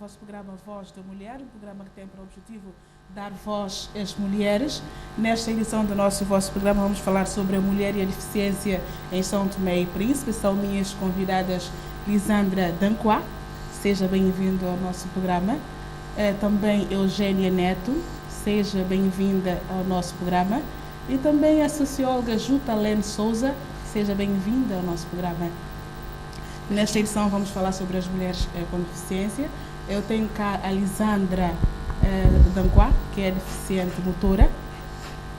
vosso programa Voz da Mulher, um programa que tem por objetivo dar voz às mulheres. Nesta edição do nosso vosso programa vamos falar sobre a mulher e a deficiência em São Tomé e Príncipe. São minhas convidadas Lisandra Danquá, seja bem-vindo ao nosso programa. Também Eugênia Neto, seja bem-vinda ao nosso programa. E também a socióloga Juta Lene Souza, seja bem-vinda ao nosso programa. Nesta edição vamos falar sobre as mulheres com deficiência. Eu tenho cá a Lisandra Danquá, que é deficiente motora.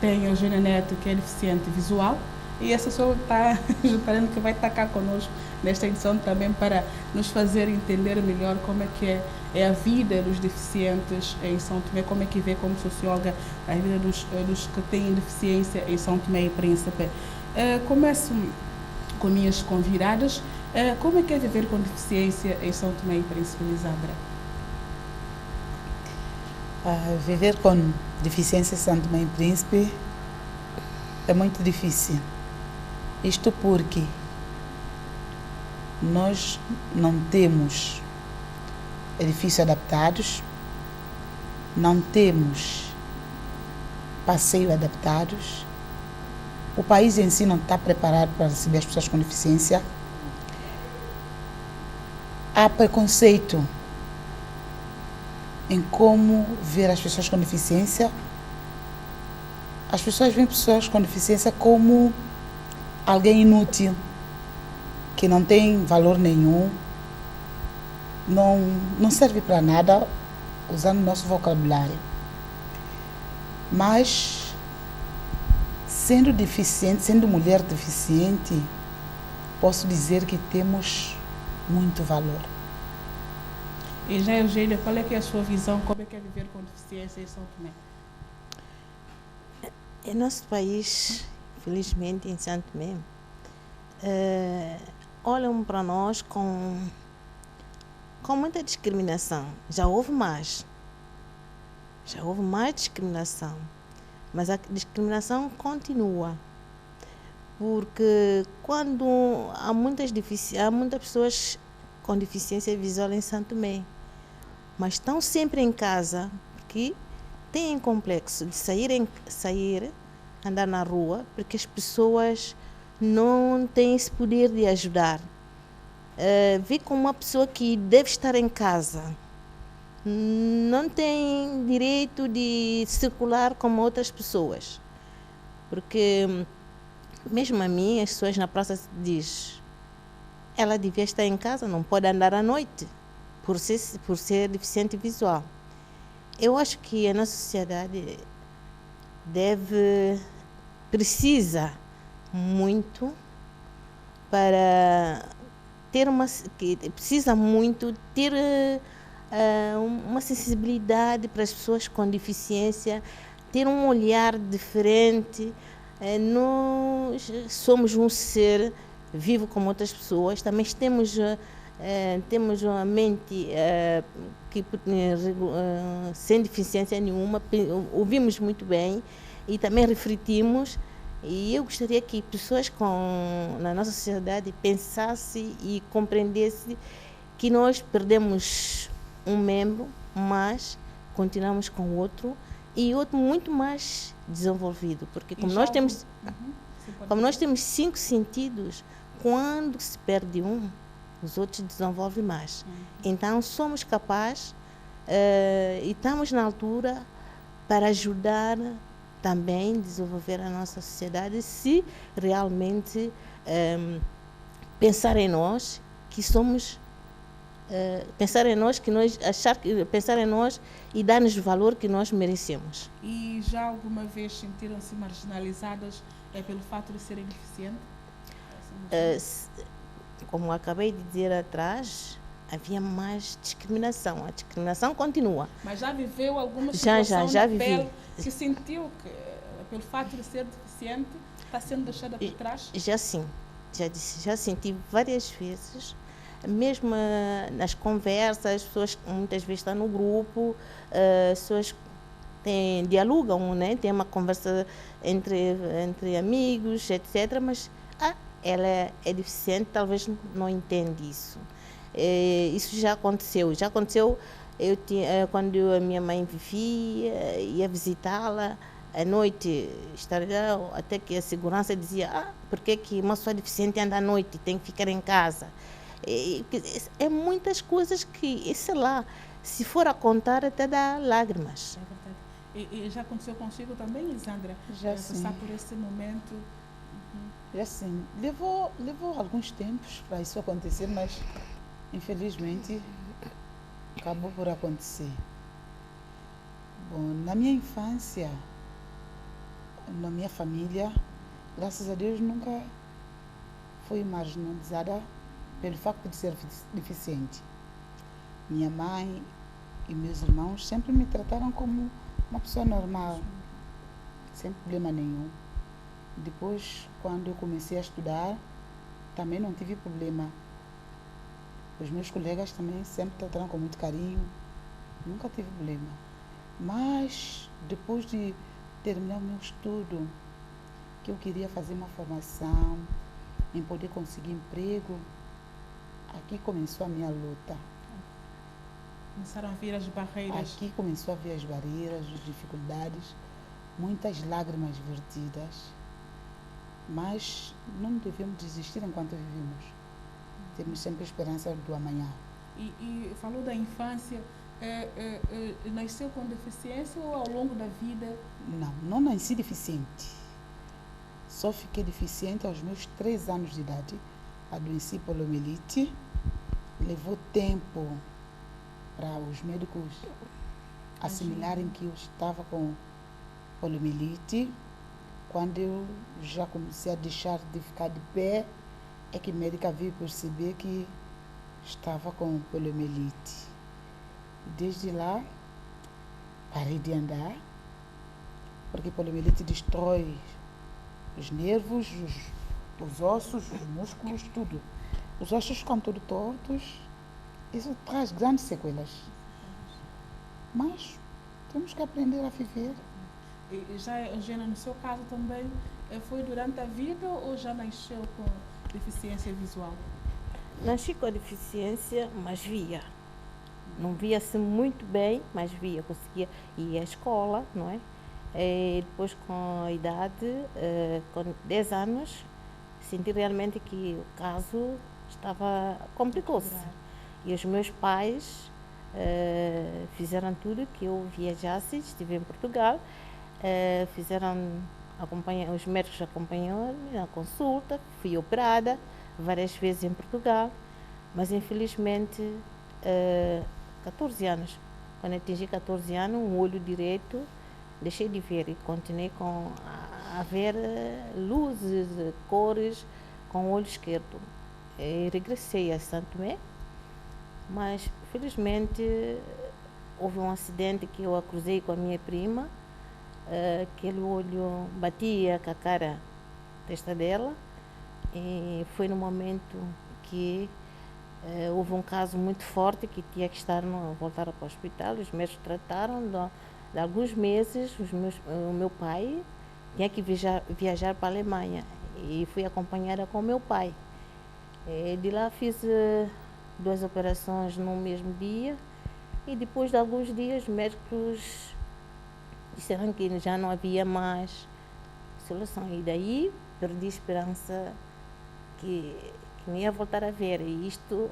Tenho a Eugênia Neto, que é deficiente visual. E a socióloga Juta Lene, que vai estar cá conosco nesta edição também para nos fazer entender melhor como é que é a vida dos deficientes em São Tomé, como é que vê como socióloga a vida dos que têm deficiência em São Tomé e Príncipe. Começo com minhas convidadas. Como é que é viver com deficiência em São Tomé e Príncipe, Lisandra? Viver com deficiência em São Tomé e Príncipe é muito difícil. Isto porque nós não temos edifícios adaptados, não temos passeio adaptados, o país em si não está preparado para receber as pessoas com deficiência. Há preconceito em como ver as pessoas com deficiência. As pessoas veem pessoas com deficiência como alguém inútil, que não tem valor nenhum, não serve para nada, usando o nosso vocabulário. Mas, sendo deficiente, sendo mulher deficiente, posso dizer que temos muito valor. E já, Eugênia, qual é que é a sua visão? Como é que é viver com deficiência em São Tomé? Em nosso país, felizmente em São Tomé, olham para nós com muita discriminação. Já houve mais discriminação, mas a discriminação continua. Porque quando há muitas pessoas com deficiência visual em São Tomé, mas estão sempre em casa, porque têm complexo de sair, andar na rua, porque as pessoas não têm esse poder de ajudar. Vê como uma pessoa que deve estar em casa, não tem direito de circular como outras pessoas. Porque mesmo a mim, as pessoas na praça dizem, ela devia estar em casa, não pode andar à noite, por ser deficiente visual. Eu acho que a nossa sociedade precisa muito ter uma sensibilidade para as pessoas com deficiência, ter um olhar diferente. Nós somos um ser vivo como outras pessoas, também temos uma mente sem deficiência nenhuma, ouvimos muito bem e também refletimos. E eu gostaria que pessoas na nossa sociedade pensassem e compreendessem que nós perdemos um membro, mas continuamos com o outro, e outro muito mais desenvolvido, porque como nós temos 5 sentidos, quando se perde um, os outros desenvolvem mais. Então somos capazes e estamos na altura para ajudar também a desenvolver a nossa sociedade, se realmente pensar em nós, que somos pensar em nós e dar-nos o valor que nós merecemos. E já alguma vez sentiram-se marginalizadas pelo fato de serem deficientes? Como acabei de dizer atrás, havia mais discriminação. A discriminação continua. Mas já viveu alguma situação já vivi. Pele que sentiu que, pelo fato de ser deficiente, está sendo deixada para trás? Já sim. Já senti várias vezes. Mesmo nas conversas, as pessoas muitas vezes estão no grupo, as pessoas dialogam, né? Tem uma conversa entre amigos, etc. Mas ela é deficiente, talvez não entende isso. Isso já aconteceu Quando a minha mãe vivia, ia visitá-la, à noite estar lá, até que a segurança dizia, por que uma pessoa deficiente anda à noite, tem que ficar em casa. É muitas coisas que, sei lá, se for a contar até dá lágrimas. É verdade. E já aconteceu consigo também, Lisandra? Já sim. Passar por esse momento? Já sim. Levou alguns tempos para isso acontecer, mas infelizmente acabou por acontecer. Bom, na minha infância, na minha família, graças a Deus nunca fui marginalizada pelo facto de ser deficiente. Minha mãe e meus irmãos sempre me trataram como uma pessoa normal, sem problema nenhum. Depois, quando eu comecei a estudar, também não tive problema. Os meus colegas também sempre trataram com muito carinho, nunca tive problema. Mas, depois de terminar o meu estudo, que eu queria fazer uma formação, em poder conseguir emprego, aqui começou a minha luta. Começaram a vir as barreiras. Aqui começou a vir as barreiras, as dificuldades, muitas lágrimas vertidas. Mas não devemos desistir enquanto vivemos. Temos sempre a esperança do amanhã. E falou da infância, nasceu com deficiência ou ao longo da vida? Não nasci deficiente. Só fiquei deficiente aos meus 3 anos de idade. Adoeci poliomielite. Levou tempo para os médicos assimilarem que eu estava com poliomielite. Quando eu já comecei a deixar de ficar de pé, é que a médica veio perceber que estava com poliomielite. Desde lá, parei de andar, porque poliomielite destrói os nervos, os ossos, os músculos, tudo. Os ossos ficam todos tortos. Isso traz grandes sequelas. Mas temos que aprender a viver. E já, Eugênia, no seu caso também, foi durante a vida ou já nasceu com deficiência visual? Nasci com a deficiência, mas via. Não via assim muito bem, mas via. Conseguia ir à escola, não é? Depois, com a idade, com 10 anos, senti realmente que o caso complicou-se. E os meus pais fizeram tudo que eu viajasse, estive em Portugal, os médicos acompanharam-me na consulta, fui operada várias vezes em Portugal, mas infelizmente 14 anos, quando atingi 14 anos, um olho direito deixei de ver e continuei a ver luzes, cores com o olho esquerdo. E regressei a Santo Tomé, mas felizmente houve um acidente que eu cruzei com a minha prima. Aquele olho batia com a cara testa dela e foi no momento que houve um caso muito forte que tinha que voltar para o hospital. Os médicos trataram de alguns meses. O meu pai tinha que viajar para a Alemanha e fui acompanhada com o meu pai. De lá fiz 2 operações no mesmo dia e depois de alguns dias os médicos disseram que já não havia mais solução. E daí perdi a esperança que não ia voltar a ver. E isto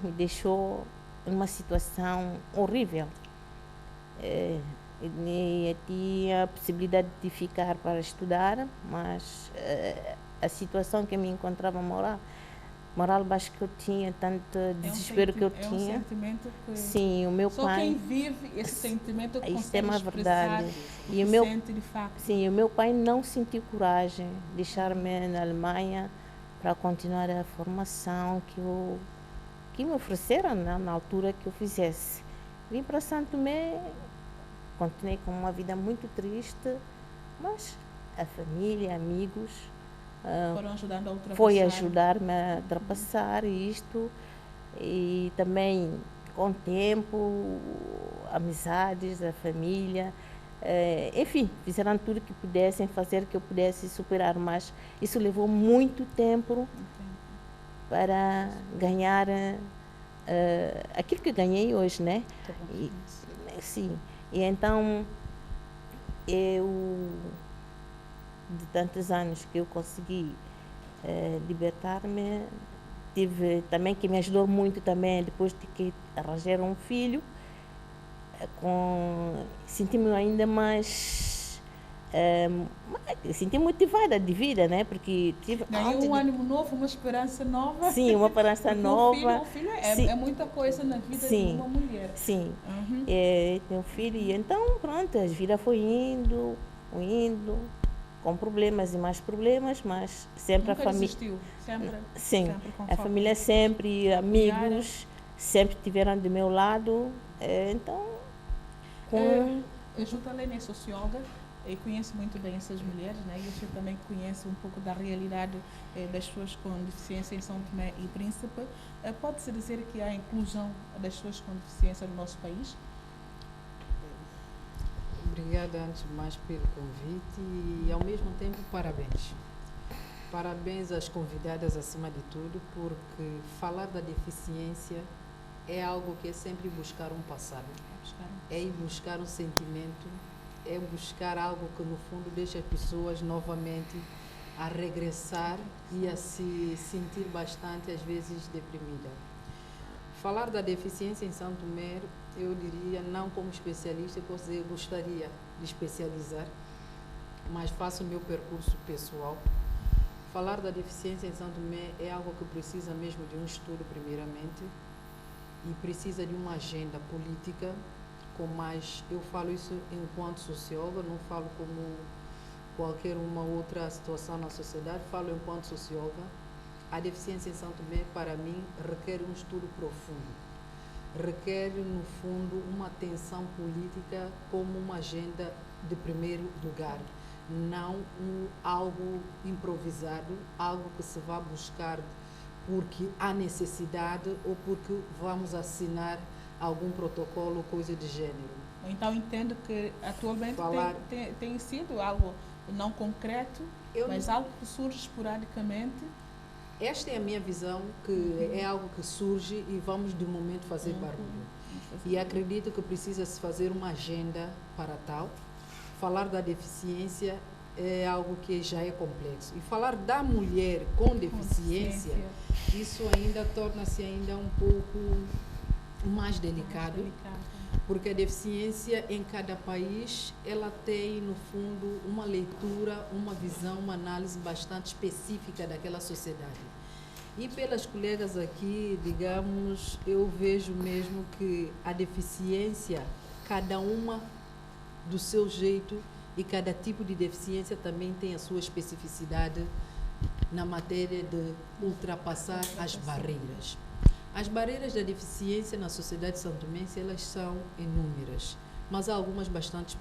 me deixou numa situação horrível. Eu tinha a possibilidade de ficar para estudar, mas a situação que eu me encontrava moral baixo que eu tinha, tanto desespero que eu tinha. É um sentimento que sim, o meu só pai, quem vive esse sentimento que isso consegue é uma expressar verdade. E o que sente de facto. Sim, o meu pai não sentiu coragem de deixar-me na Alemanha para continuar a formação que me ofereceram na altura que eu fizesse. Vim para Santo Tomé, continuei com uma vida muito triste, mas a família, amigos, foram ajudando a ultrapassar. Foi ajudar-me a ultrapassar isto e também com o tempo, amizades, a família, enfim, fizeram tudo que pudessem fazer que eu pudesse superar, mas isso levou muito tempo para ganhar aquilo que ganhei hoje, né? E, sim. E então, eu, de tantos anos que eu consegui libertar-me, tive também que me ajudou muito também, depois de que arranjar um filho, senti-me ainda mais senti motivada de vida, né? Porque ganhou um ânimo novo, uma esperança nova. Sim, uma esperança nova. Um filho é muita coisa na vida de uma mulher. Sim, tenho um filho e então pronto, a vida foi indo, com problemas e mais problemas, mas sempre nunca a família. Desistiu, sempre. Sim, sempre a família sempre, amigos, sempre estiveram do meu lado. Então, eu também é socióloga e conheço muito bem essas mulheres, né? E eu também conheço um pouco da realidade das pessoas com deficiência em São Tomé e Príncipe. Pode-se dizer que há inclusão das pessoas com deficiência no nosso país? Obrigada antes de mais pelo convite e ao mesmo tempo parabéns. Parabéns às convidadas acima de tudo, porque falar da deficiência é algo que é sempre buscar um passado, é ir buscar um sentimento, é buscar algo que no fundo deixa as pessoas novamente a regressar e a se sentir bastante às vezes deprimida. Falar da deficiência em São Tomé, eu diria, não como especialista, eu gostaria de especializar, mas faço o meu percurso pessoal. Falar da deficiência em São Tomé é algo que precisa mesmo de um estudo primeiramente e precisa de uma agenda política, mas eu falo isso enquanto socióloga, não falo como qualquer uma outra situação na sociedade, falo enquanto socióloga. A deficiência em São Tomé, para mim, requer um estudo profundo, requer, no fundo, uma atenção política como uma agenda de primeiro lugar, não algo improvisado, algo que se vá buscar porque há necessidade ou porque vamos assinar algum protocolo ou coisa de gênero. Então, entendo que atualmente tem sido algo não concreto, mas algo que surge esporadicamente. Esta é a minha visão, que é algo que surge e vamos de momento fazer barulho. E acredito que precisa-se fazer uma agenda para tal. Falar da deficiência é algo que já é complexo. E falar da mulher com deficiência, isso ainda torna-se ainda um pouco mais delicado, porque a deficiência em cada país, ela tem, no fundo, uma leitura, uma visão, uma análise bastante específica daquela sociedade. E pelas colegas aqui, digamos, eu vejo mesmo que a deficiência, cada uma do seu jeito e cada tipo de deficiência também tem a sua especificidade na matéria de ultrapassar as barreiras. As barreiras da deficiência na sociedade santomense, elas são inúmeras, mas há algumas bastante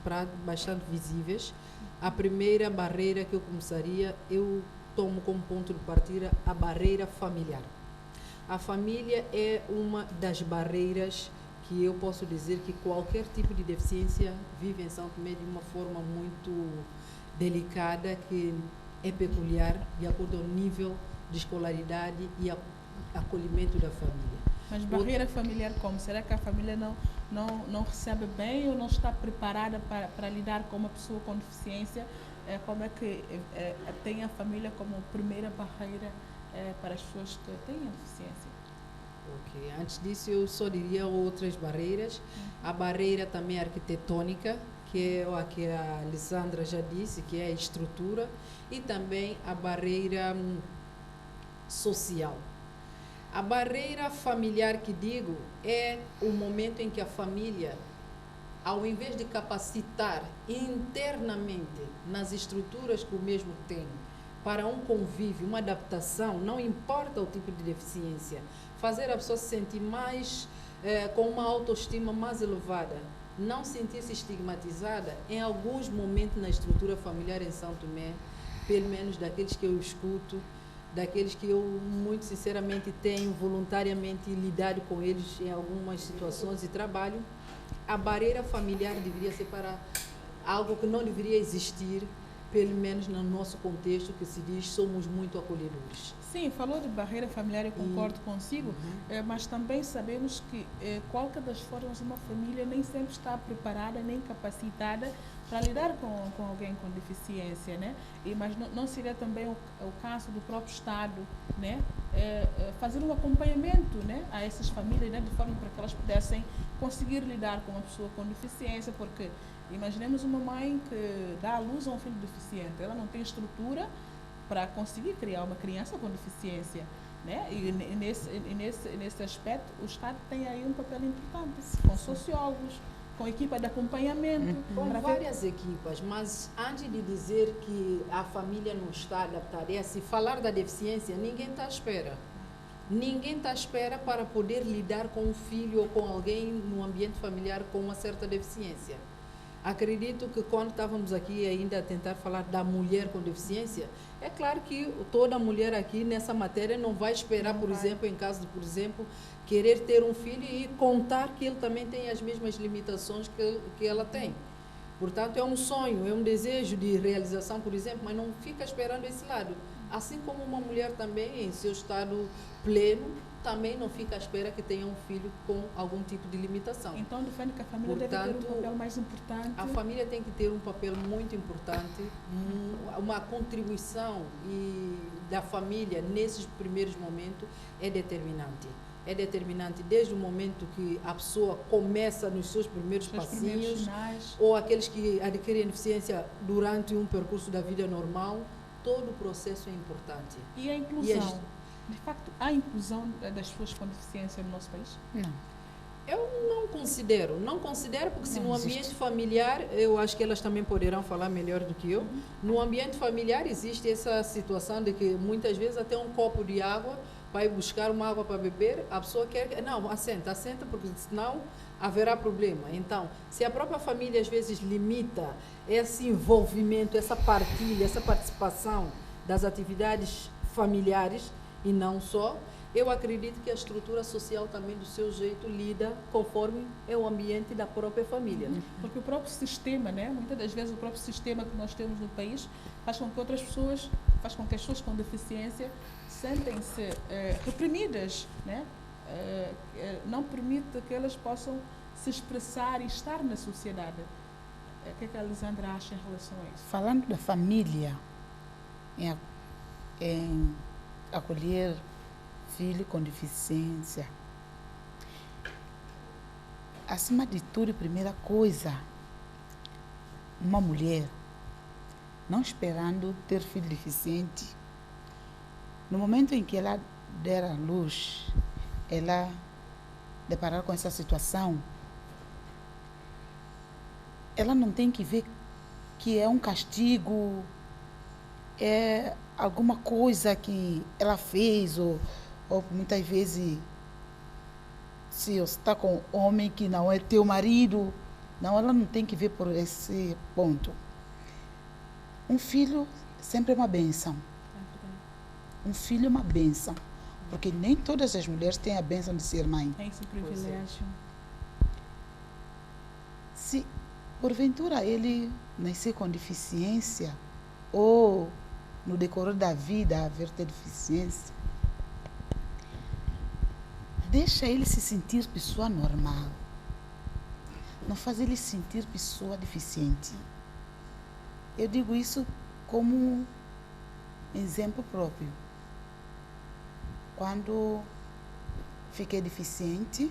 visíveis. A primeira barreira que eu começaria, eu tomo como ponto de partida a barreira familiar. A família é uma das barreiras que eu posso dizer que qualquer tipo de deficiência vive em São Tomé de uma forma muito delicada, que é peculiar de acordo ao nível de escolaridade e acolhimento da família. Mas barreira familiar como? Será que a família não recebe bem ou não está preparada para lidar com uma pessoa com deficiência? Como é que tem a família como primeira barreira para as pessoas que têm a deficiência? Ok, antes disso eu só diria outras barreiras. A barreira também arquitetônica, que é a que a Lisandra já disse, que é a estrutura, e também a barreira social. A barreira familiar que digo é o momento em que a família, ao invés de capacitar internamente nas estruturas que o mesmo tem para um convívio, uma adaptação, não importa o tipo de deficiência, fazer a pessoa se sentir mais, com uma autoestima mais elevada, não sentir-se estigmatizada, em alguns momentos na estrutura familiar em São Tomé, pelo menos daqueles que eu escuto, daqueles que eu, muito sinceramente, tenho voluntariamente lidado com eles em algumas situações de trabalho, a barreira familiar deveria ser para algo que não deveria existir, pelo menos no nosso contexto, que se diz, somos muito acolhedores. Sim, falou de barreira familiar, eu concordo consigo, mas também sabemos que qualquer das formas uma família nem sempre está preparada nem capacitada para lidar com alguém com deficiência, né? Mas não seria também o caso do próprio Estado, né? Fazer um acompanhamento, né, a essas famílias, né, de forma para que elas pudessem conseguir lidar com uma pessoa com deficiência, porque imaginemos uma mãe que dá à luz a um filho deficiente, ela não tem estrutura para conseguir criar uma criança com deficiência, né? E nesse aspecto o Estado tem aí um papel importante, com sociólogos, com equipa de acompanhamento. Com várias equipas, mas antes de dizer que a família não está adaptada, se falar da deficiência, ninguém está à espera. Ninguém está à espera para poder lidar com um filho ou com alguém no ambiente familiar com uma certa deficiência. Acredito que quando estávamos aqui ainda a tentar falar da mulher com deficiência, é claro que toda mulher aqui nessa matéria não vai esperar, por exemplo, em caso de, por exemplo, querer ter um filho e contar que ele também tem as mesmas limitações que ela tem. Portanto, é um sonho, é um desejo de realização, por exemplo, mas não fica esperando esse lado. Assim como uma mulher também, em seu estado pleno, também não fica à espera que tenha um filho com algum tipo de limitação. Então, defende que a família deve ter um papel mais importante. A família tem que ter um papel muito importante, uma contribuição da família nesses primeiros momentos é determinante. É determinante desde o momento que a pessoa começa nos seus primeiros passinhos, ou aqueles que adquirem deficiência durante um percurso da vida normal, todo o processo é importante. E a inclusão? De facto, há inclusão das pessoas com deficiência no nosso país? Não. Eu não considero porque se no ambiente familiar, eu acho que elas também poderão falar melhor do que eu, no ambiente familiar existe essa situação de que muitas vezes até um copo de água, vai buscar uma água para beber, a pessoa quer, não, assenta, porque senão haverá problema. Então, se a própria família às vezes limita esse envolvimento, essa partilha, essa participação das atividades familiares, e não só, eu acredito que a estrutura social também do seu jeito lida conforme é o ambiente da própria família. Porque o próprio sistema, né, muitas das vezes o próprio sistema que nós temos no país faz com que outras pessoas, faz com que as pessoas com deficiência sentem-se reprimidas, né? Não permite que elas possam se expressar e estar na sociedade. O que é que a Lisandra acha em relação a isso? Falando da família, em acolher filho com deficiência, acima de tudo, a primeira coisa, uma mulher, não esperando ter filho deficiente, no momento em que ela der à luz, ela deparar com essa situação, ela não tem que ver que é um castigo, é alguma coisa que ela fez, ou muitas vezes, se você está com um homem que não é teu marido, não, ela não tem que ver por esse ponto. Um filho sempre é uma bênção. Um filho é uma bênção, porque nem todas as mulheres têm a bênção de ser mãe. Tem esse privilégio. Se porventura ele nascer com deficiência, ou no decorrer da vida haver ter deficiência, deixa ele se sentir pessoa normal. Não faz ele se sentir pessoa deficiente. Eu digo isso como exemplo próprio. Quando fiquei deficiente,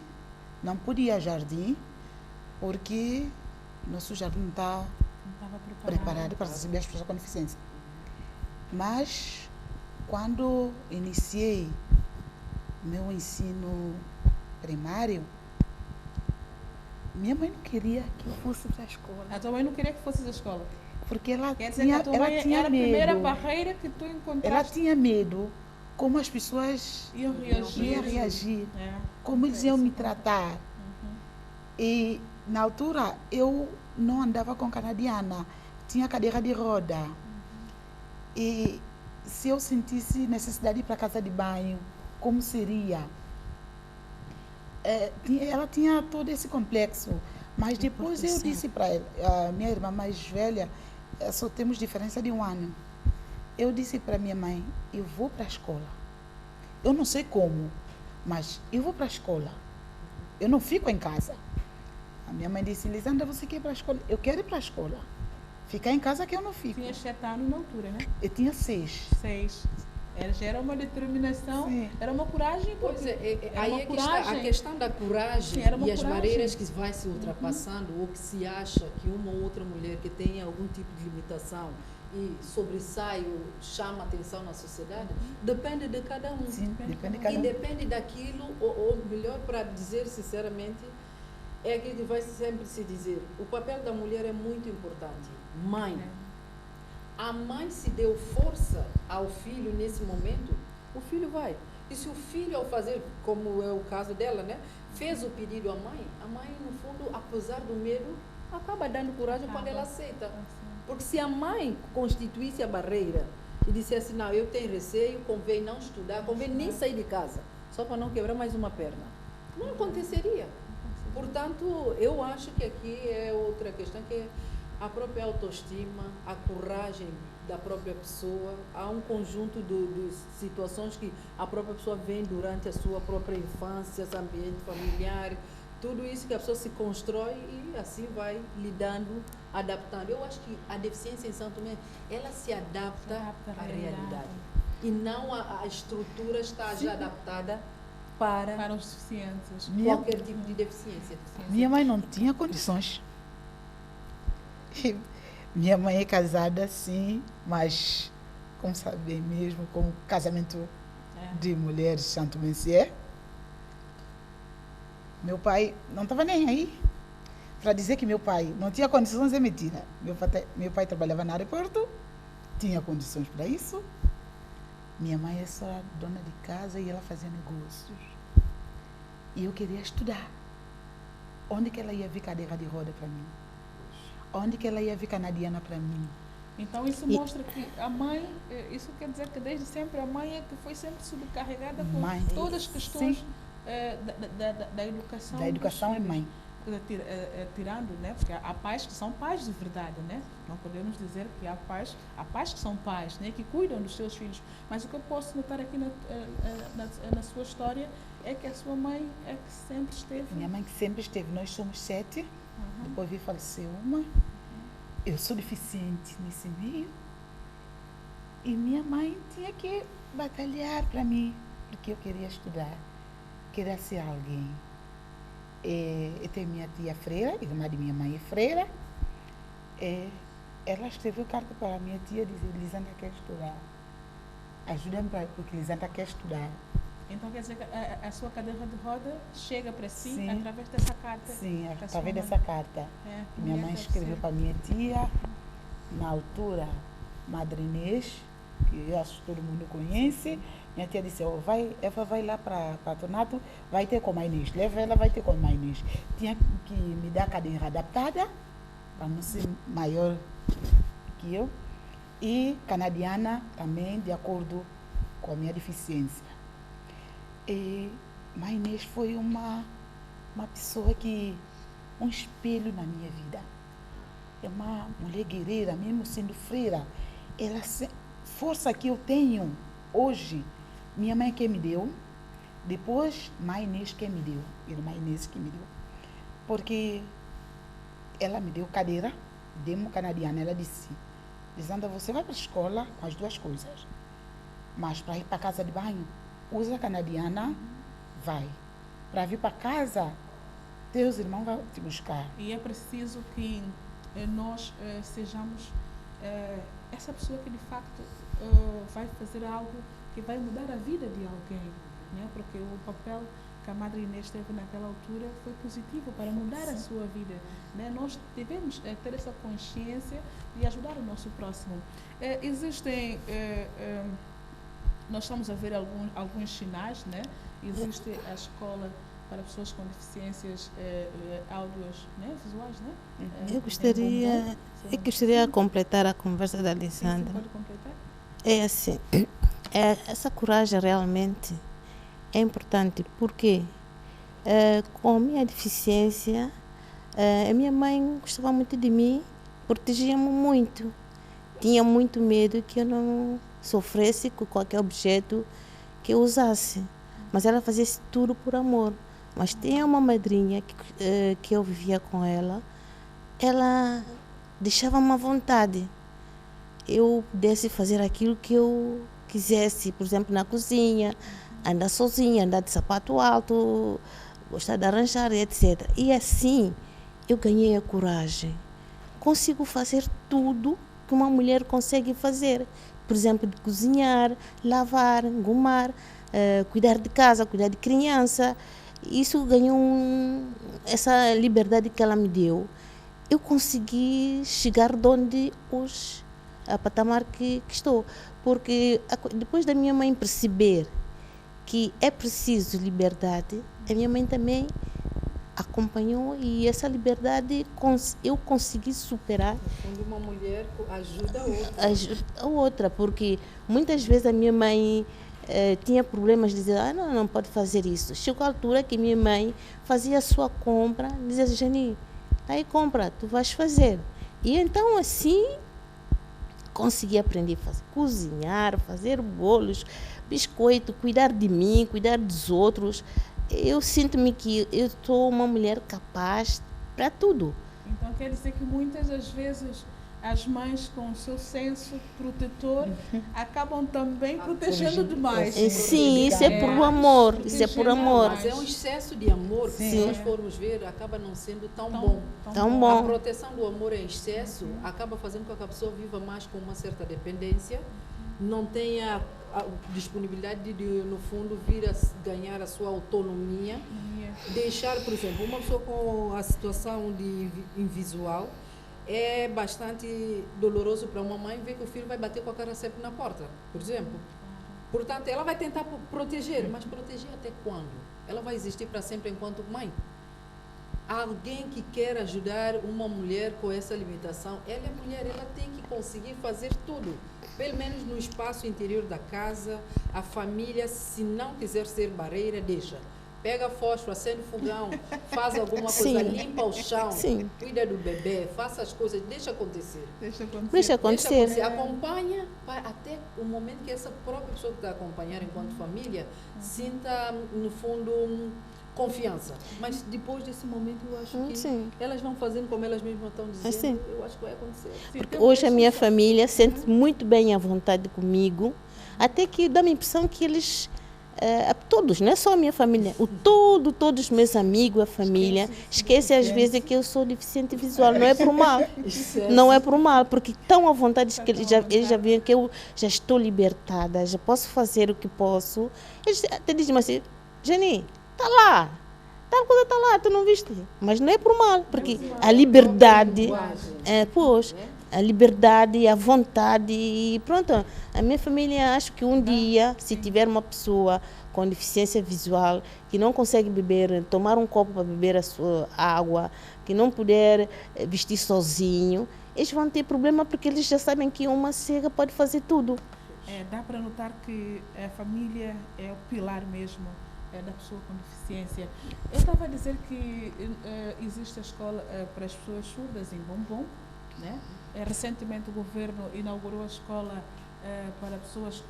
não pude ir ao jardim, porque nosso jardim não está preparado para receber as pessoas com deficiência. Mas, quando iniciei meu ensino primário, minha mãe não queria que eu fosse para a escola. A tua mãe não queria que fosse à escola? Porque ela Quer dizer tinha, que a tua mãe tinha era medo. a primeira barreira que tu encontraste? Ela tinha medo como as pessoas iam reagir, como eles iam me tratar. E, na altura, eu não andava com canadiana, tinha cadeira de roda. E se eu sentisse necessidade de ir para a casa de banho, como seria? Ela tinha todo esse complexo. Mas depois eu disse para ela, a minha irmã mais velha, só temos diferença de 1 ano. Eu disse para minha mãe, eu vou para a escola. Eu não sei como, mas eu vou para a escola. Eu não fico em casa. A minha mãe disse, Lisandra, você quer ir para a escola? Eu quero ir para a escola. Ficar em casa que eu não fico. Tinha 7 anos na altura, né? Eu tinha 6. 6. Já era uma determinação, Sim. era uma coragem. Pois Era aí uma é que está a questão da coragem. Sim, era uma e as coragem. barreiras que vai se ultrapassando, ou que se acha que uma ou outra mulher que tem algum tipo de limitação e sobressai ou chama atenção na sociedade, depende de cada um. Sim, depende de E cada um. depende daquilo, ou melhor, para dizer sinceramente, é aquilo que vai sempre se dizer. O papel da mulher é muito importante. Mãe. A mãe se deu força ao filho nesse momento, o filho vai. E se o filho, ao fazer, como é o caso dela, né, fez o pedido à mãe, a mãe, no fundo, apesar do medo, acaba dando coragem quando ela aceita. Porque se a mãe constituísse a barreira e dissesse, não, eu tenho receio, convém não estudar, convém nem sair de casa, só para não quebrar mais uma perna, não aconteceria. Portanto, eu acho que aqui é outra questão, que é a própria autoestima, a coragem da própria pessoa. Há um conjunto de situações que a própria pessoa vem durante a sua própria infância, esse ambiente familiar, tudo isso que a pessoa se constrói e assim vai lidando, adaptando. Eu acho que a deficiência em São Tomé, ela se adapta à realidade. E não a estrutura está já adaptada para os deficientes. qualquer tipo de deficiência. Minha mãe não tinha condições. Minha mãe é casada, sim, mas, como sabem mesmo, com casamento de mulheres santomense. Meu pai não estava nem aí. Para dizer que meu pai não tinha condições é mentira. Meu pai trabalhava no aeroporto, tinha condições para isso. Minha mãe é só dona de casa e ela fazia negócios. E eu queria estudar. Onde que ela ia vir cadeira de roda para mim? Onde que ela ia vir canadiana para mim? Então isso mostra que a mãe, isso quer dizer que desde sempre a mãe é que foi sempre sobrecarregada com todas as questões da educação. Da educação é mãe. Tirando, né? Porque há pais que são pais de verdade, né? Não podemos dizer que há pais que são pais, né? Que cuidam dos seus filhos. Mas o que eu posso notar aqui na sua história é que a sua mãe é que sempre esteve. Minha mãe que sempre esteve. Nós somos 7. Depois vi falecer uma. Eu sou deficiente nesse meio. E minha mãe tinha que batalhar para mim, porque eu queria estudar, queria ser alguém. Eu tenho minha tia freira, irmã de minha mãe é freira. Ela escreveu carta para a minha tia dizendo, Lisandra quer estudar. Ajuda-me porque Lisandra quer estudar. Então quer dizer que a sua cadeira de roda chega para si, sim, através dessa carta? Sim, através dessa carta. Minha mãe escreveu para minha tia, na altura, Madre Inês, que eu acho que todo mundo conhece. Minha tia disse, Eva vai lá para Tornato, vai ter com a Inês. Leva ela, vai ter com a Inês. Tinha que me dar cadeira adaptada, para não ser maior que eu. E canadiana também, de acordo com a minha deficiência. E a Inês foi uma pessoa que, um espelho na minha vida. É uma mulher guerreira, mesmo sendo freira. Força que eu tenho hoje, minha mãe que me deu, depois mãe Inês que me deu, irmã Inês que me deu. Porque ela me deu cadeira, demo canadiana, ela disse, Lisandra, você vai para a escola com as duas coisas, mas para ir para a casa de banho, usa a canadiana, vai. Para vir para casa, teus irmãos vão te buscar. E é preciso que nós sejamos essa pessoa que de facto vai fazer algo que vai mudar a vida de alguém, né? Porque o papel que a Madre Inês teve naquela altura foi positivo para mudar a sua vida, né? Nós devemos ter essa consciência de ajudar o nosso próximo. Existem nós estamos a ver alguns sinais, né? Existe a escola para pessoas com deficiências áudios, né? Visuais, né? Eu gostaria de completar a conversa da Lisandra. Sim, pode completar? É assim, essa coragem realmente é importante, porque com a minha deficiência, a minha mãe gostava muito de mim, protegia-me muito. tinha muito medo que eu não sofresse com qualquer objeto que eu usasse. Mas ela fazia isso tudo por amor. Mas tinha uma madrinha que eu vivia com ela, ela deixava-me à vontade. Eu pudesse fazer aquilo que eu quisesse, por exemplo, na cozinha, andar sozinha, andar de sapato alto, gostar de arranjar, etc. E assim eu ganhei a coragem. Consigo fazer tudo que uma mulher consegue fazer. Por exemplo, de cozinhar, lavar, engomar, cuidar de casa, cuidar de criança. Isso ganhou essa liberdade que ela me deu. Eu consegui chegar de onde hoje, a patamar que estou. Porque depois da minha mãe perceber que é preciso liberdade, a minha mãe também acompanhou e essa liberdade eu consegui superar. Quando uma mulher ajuda a outra. Ajuda a outra, porque muitas vezes a minha mãe tinha problemas de dizer, não pode fazer isso. Chegou a altura que minha mãe fazia a sua compra, dizia, Jani, aí compra, tu vais fazer. E então assim consegui aprender a fazer, cozinhar, fazer bolos, biscoito, cuidar de mim, cuidar dos outros. Eu sinto-me que eu sou uma mulher capaz para tudo. Então quer dizer que muitas das vezes as mães com o seu senso protetor acabam também protegendo demais. Sim, isso é por amor, isso é por amor. Mas é um excesso de amor que, se nós formos ver, acaba não sendo tão bom. Tão bom. A proteção do amor em excesso acaba fazendo com que a pessoa viva mais com uma certa dependência, não tenha a disponibilidade de, no fundo, vir a ganhar a sua autonomia, deixar, por exemplo, uma pessoa com a situação de invisual, é bastante doloroso para uma mãe ver que o filho vai bater com a cara sempre na porta, por exemplo. Portanto, ela vai tentar proteger, mas proteger até quando? Ela vai existir para sempre enquanto mãe? Alguém que quer ajudar uma mulher com essa limitação, ela é mulher, ela tem que conseguir fazer tudo. Pelo menos no espaço interior da casa, a família, se não quiser ser barreira, deixa. Pega fósforo, acende fogão, faz alguma coisa, limpa o chão, cuida do bebê, faça as coisas, deixa acontecer. Deixa acontecer. Acompanha até o momento que essa própria pessoa que está a acompanhar enquanto família sinta, no fundo, confiança. Mas depois desse momento, eu acho que elas vão fazendo como elas mesmas estão dizendo, eu acho que vai acontecer. Porque hoje a minha família sente muito bem à vontade comigo, até que dá a impressão que eles... todos, não é só a minha família, todos os meus amigos, a família, esquecem às vezes que eu sou deficiente visual, não é por mal, não é por mal, porque estão à vontade que eles já veem que eu já estou libertada, já posso fazer o que posso. Eles até dizem assim, Jani, está lá, tal coisa está lá, tu não viste? Mas não é por mal, porque a liberdade, a liberdade, a vontade e pronto. A minha família, acho que um dia, se tiver uma pessoa com deficiência visual que não consegue beber, tomar um copo para beber a sua água, que não puder vestir sozinho, eles vão ter problema porque eles já sabem que uma cega pode fazer tudo. Dá para notar que a família é o pilar mesmo da pessoa com deficiência. Eu estava a dizer que existe a escola para as pessoas surdas em Bombom, né? Recentemente o governo inaugurou a escola para pessoas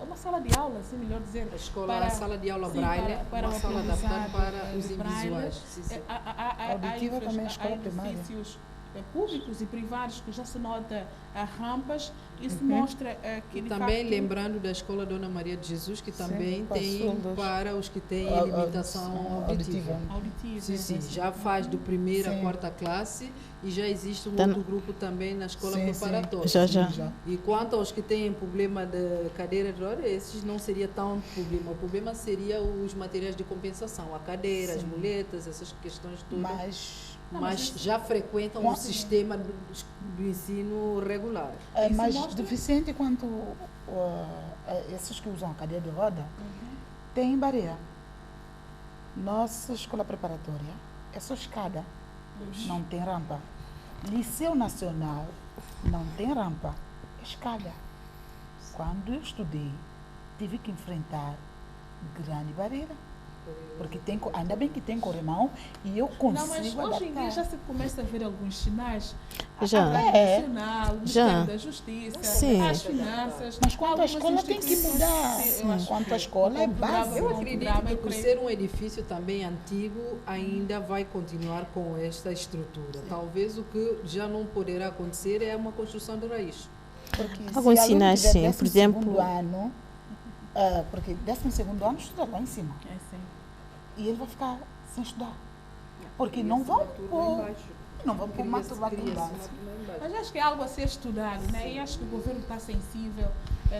uma sala de aula, assim, melhor dizer. A sala de aula Braille, uma sala adaptada para os invisuais. Auditiva também, escola primária. Edifícios públicos e privados que já se nota rampas, isso mostra que de também facto, lembrando da escola Dona Maria de Jesus, que também tem para os que têm limitação auditiva. Sim, já faz do primeiro à quarta classe e já existe um outro grupo também na escola preparatória. Já. E quanto aos que têm problema de cadeira de roda, esses não seria tão problema. O problema seria os materiais de compensação, a cadeira, as muletas, essas questões todas. Mas já frequentam o sistema do ensino regular. Mas deficiente quanto esses que usam a cadeira de roda, tem barreira. Nossa escola preparatória é só escada, não tem rampa. Liceu Nacional não tem rampa, é escada. Quando eu estudei, tive que enfrentar grande barreira. Porque ainda bem que tem corrimão e eu consigo mas hoje em dia já se começa a ver alguns sinais. Já. A área nacional, o Já. Ministério da Justiça, Sim. as finanças. Mas quanto à algumas escola tem que instituições, mudar. eu acho Quanto que à escola é o programa- básico. Eu o acredito programa, que eu por creio- ser um edifício também antigo, ainda vai continuar com esta estrutura. Talvez o que já não poderá acontecer é uma construção de raiz. Porque Alguns se sinais, aluno tiver sim. Por exemplo, 12º ano, porque 12º ano estuda lá em cima. É, sim. E ele vai ficar sem estudar. Porque não vão pôr uma turma aqui embaixo. Mas acho que é algo a ser estudado, né? E acho que o governo está sensível,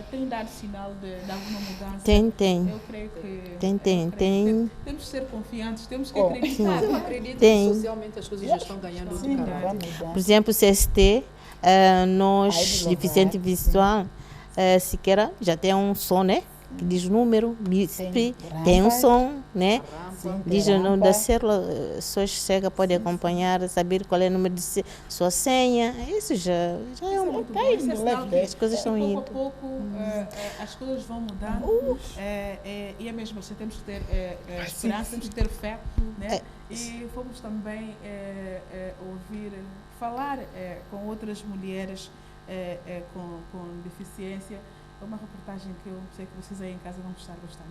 tem dado sinal de alguma mudança. Tem. Eu creio que. Tem. Temos que ser confiantes, temos que Oh, acreditar. Eu acredito Tem. que socialmente as coisas já estão ganhando Sim, de Vai caráter. mudar. Por exemplo, o CST, nós, Aí de deficiente louvar, visual, sequer já tem um som, né? Que diz o número, Sim, tem um rampa. som, né? Sim, Diz tem o nome da rampa. célula, pessoas cega podem acompanhar, saber qual é o número de sua senha. Isso já é Isso é um. muito tá bom. indo, Isso é sinal leve, que as coisas estão pouco indo. a pouco as coisas vão mudando. E é mesmo assim, temos que ter esperança, temos que ter fé. Né? E fomos também ouvir, falar com outras mulheres com deficiência. É uma reportagem que eu sei que vocês aí em casa vão gostar bastante.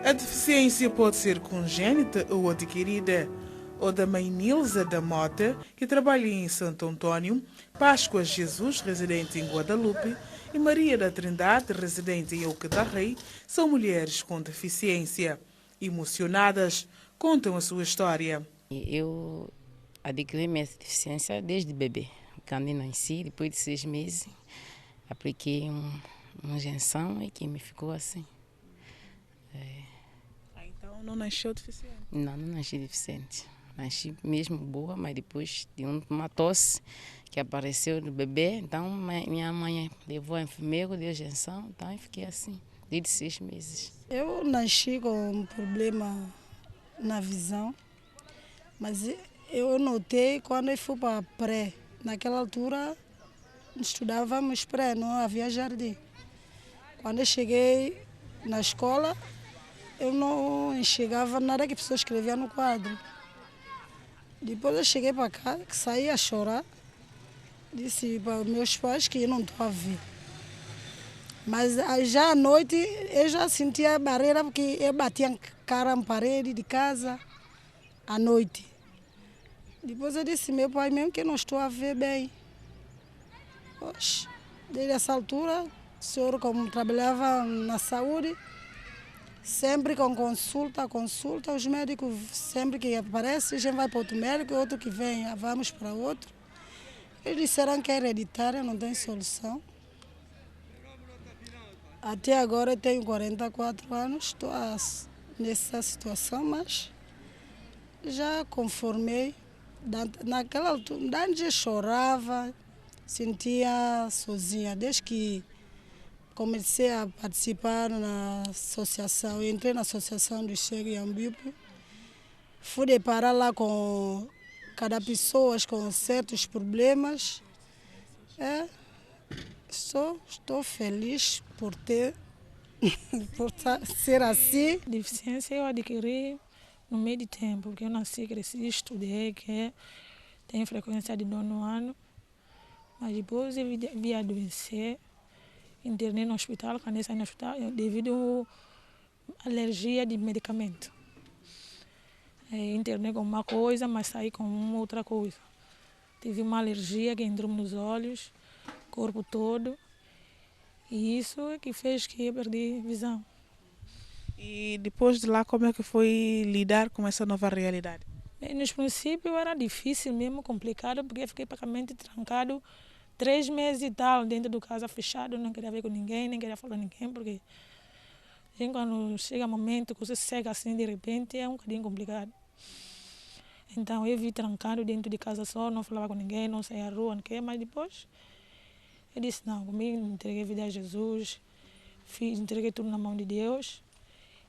A deficiência pode ser congénita ou adquirida. Ou da mãe Nilza da Mota, que trabalha em Santo Antônio, Páscoa Jesus, residente em Guadalupe, e Maria da Trindade, residente em Oca da Rei, são mulheres com deficiência. Emocionadas, contam a sua história. Eu adquiri minha deficiência desde bebê. Quando eu nasci, depois de 6 meses, apliquei uma injeção e que me ficou assim. Então não nasceu deficiente? Não nasci deficiente. Nasci mesmo boa, mas depois de uma tosse que apareceu do bebê, então minha mãe levou a enfermeira, deu a injeção, então eu fiquei assim, desde 6 meses. Eu nasci com um problema na visão, mas eu notei quando eu fui para pré. Naquela altura estudávamos pré, não havia jardim. Quando eu cheguei na escola, eu não enxergava nada que a pessoa escrevia no quadro. Depois eu cheguei para cá, que saí a chorar, disse para meus pais que eu não estou a ver. Mas já à noite eu já sentia a barreira porque eu batia a cara na parede de casa à noite. Depois eu disse meu pai mesmo que eu não estou a ver bem. Oxe, desde essa altura, o senhor como trabalhava na saúde, sempre com consulta, os médicos sempre que aparece, a gente vai para outro médico, outro que vem, vamos para outro. Eles disseram que é hereditária, não tem solução. Até agora eu tenho 44 anos, estou nessa situação, mas já conformei. Naquela altura, antes eu chorava, sentia sozinha, desde que comecei a participar na associação, entrei na associação do Chega e Ambipe, fui deparar lá com cada pessoa com certos problemas. Estou feliz por ser assim. Deficiência eu adquiri no meio de tempo, porque eu nasci, cresci, estudei, tenho frequência de 9º ano, mas depois eu vi adoecer. Internei no hospital, quando eu saí no hospital, devido à alergia de medicamento. Internei com uma coisa, mas saí com uma outra coisa. Tive uma alergia que entrou nos olhos, corpo todo, e isso é que fez que eu perdi visão. E depois de lá, como é que foi lidar com essa nova realidade? Bem, nos princípios era difícil mesmo, complicado, porque eu fiquei praticamente trancado 3 meses e tal, dentro do casa fechado, não queria ver com ninguém, nem queria falar com ninguém, porque quando chega um momento que você cega assim de repente, é um bocadinho complicado. Então eu vi trancado dentro de casa só, não falava com ninguém, não saía à rua, não queria, mas depois eu disse, não, comigo entreguei a vida a Jesus, entreguei tudo na mão de Deus,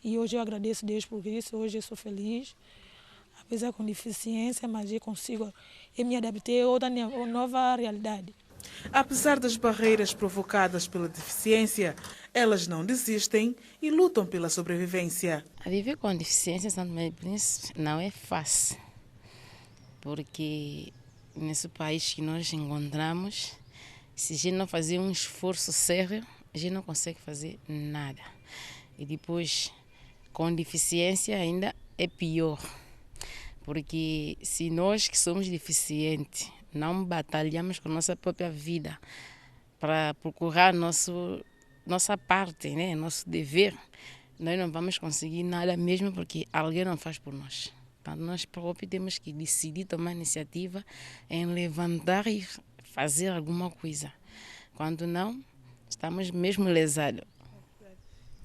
e hoje eu agradeço a Deus por isso, hoje eu sou feliz. Apesar com deficiência, mas eu me adaptei a outra nova realidade. Apesar das barreiras provocadas pela deficiência, elas não desistem e lutam pela sobrevivência. A viver com deficiência em Santo Tomé e Príncipe não é fácil, porque nesse país que nós encontramos, se a gente não fazer um esforço sério, a gente não consegue fazer nada. E depois, com deficiência ainda é pior. Porque se nós que somos deficientes não batalhamos com nossa própria vida para procurar nossa parte, né? Nosso dever, nós não vamos conseguir nada mesmo porque alguém não faz por nós. Então nós próprios temos que decidir tomar iniciativa em levantar e fazer alguma coisa. Quando não, estamos mesmo lesados.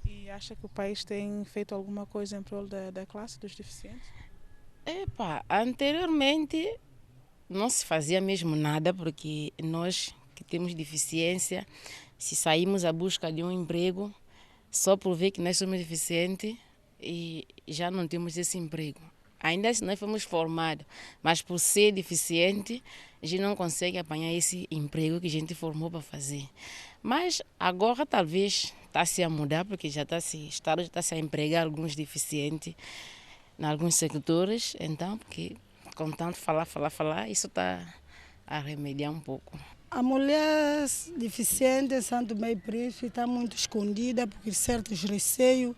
E acha que o país tem feito alguma coisa em prol da classe dos deficientes? Anteriormente não se fazia mesmo nada, porque nós que temos deficiência, se saímos à busca de um emprego, só por ver que nós somos deficientes e já não temos esse emprego. Ainda se nós fomos formados, mas por ser deficiente, a gente não consegue apanhar esse emprego que a gente formou para fazer. Mas agora talvez está-se a mudar, porque o Estado já está-se a empregar alguns deficientes em alguns sectores, então, porque com tanto falar, isso está a remediar um pouco. A mulher deficiente em Santo Tomé e Príncipe está muito escondida por certos receios.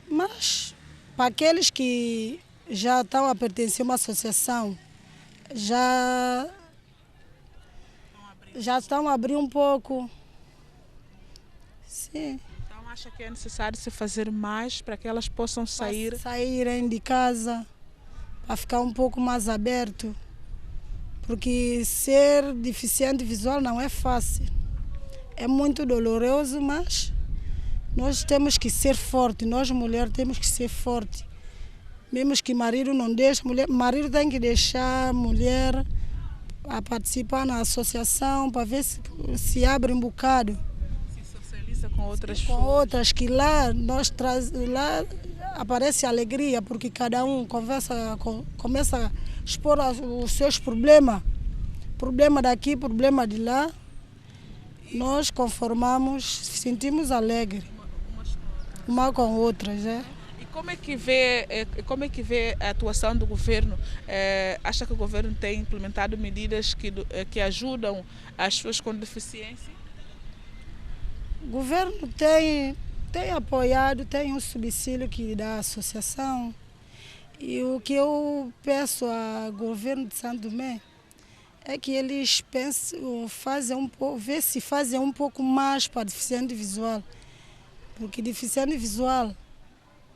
Mas, para aqueles que já estão a pertencer a uma associação, já estão a abrir um pouco. Sim. Acha que é necessário se fazer mais para que elas possam saírem de casa, para ficar um pouco mais aberto, porque ser deficiente visual não é fácil, é muito doloroso, mas nós temos que ser fortes, nós mulheres temos que ser fortes, mesmo que marido não deixe, marido tem que deixar a mulher a participar na associação para ver se abre um bocado. Com outras que lá lá aparece alegria, porque cada um começa a expor os seus problemas, problema daqui, problema de lá. Nós conformamos, sentimos alegre, uma com outras. E como é que vê a atuação do governo? Acha que o governo tem implementado medidas que ajudam as pessoas com deficiência? O governo tem apoiado, tem um subsídio que dá à associação. E o que eu peço ao governo de Santo Tomé é que eles vê se fazem um pouco mais para deficiente visual. Porque deficiente visual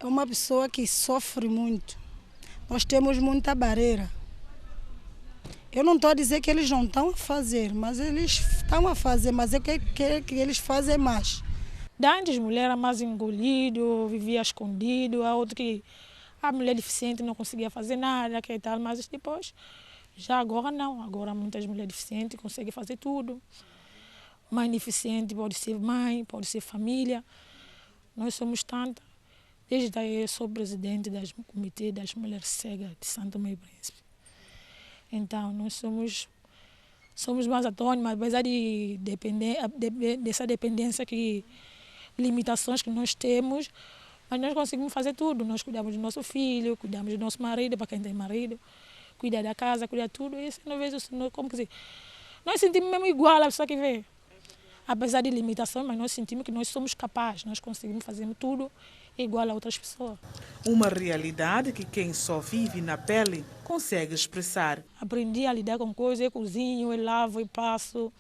é uma pessoa que sofre muito. Nós temos muita barreira. Eu não estou a dizer que eles não estão a fazer, mas eles estão a fazer, mas eu quero que eles fazem mais. Antes a mulher era mais engolida, vivia escondido, a mulher deficiente não conseguia fazer nada, que tal, mas depois, já agora não. Agora muitas mulheres deficientes conseguem fazer tudo. Mãe deficiente pode ser mãe, pode ser família. Nós somos tantas. Desde aí eu sou presidente do Comitê das Mulheres Cegas de Santo Tomé e Príncipe. Então, nós somos mais autônomos, apesar dessa dependência, limitações que nós temos, mas nós conseguimos fazer tudo. Nós cuidamos do nosso filho, cuidamos do nosso marido, para quem tem marido, cuidar da casa, cuidar de tudo. E não vejo, como que dizer, nós sentimos mesmo igual a pessoa que vê. Apesar de limitações, mas nós sentimos que nós somos capazes, nós conseguimos fazer tudo igual a outras pessoas. Uma realidade que quem só vive na pele consegue expressar. Aprendi a lidar com coisas, eu cozinho, eu lavo, eu passo,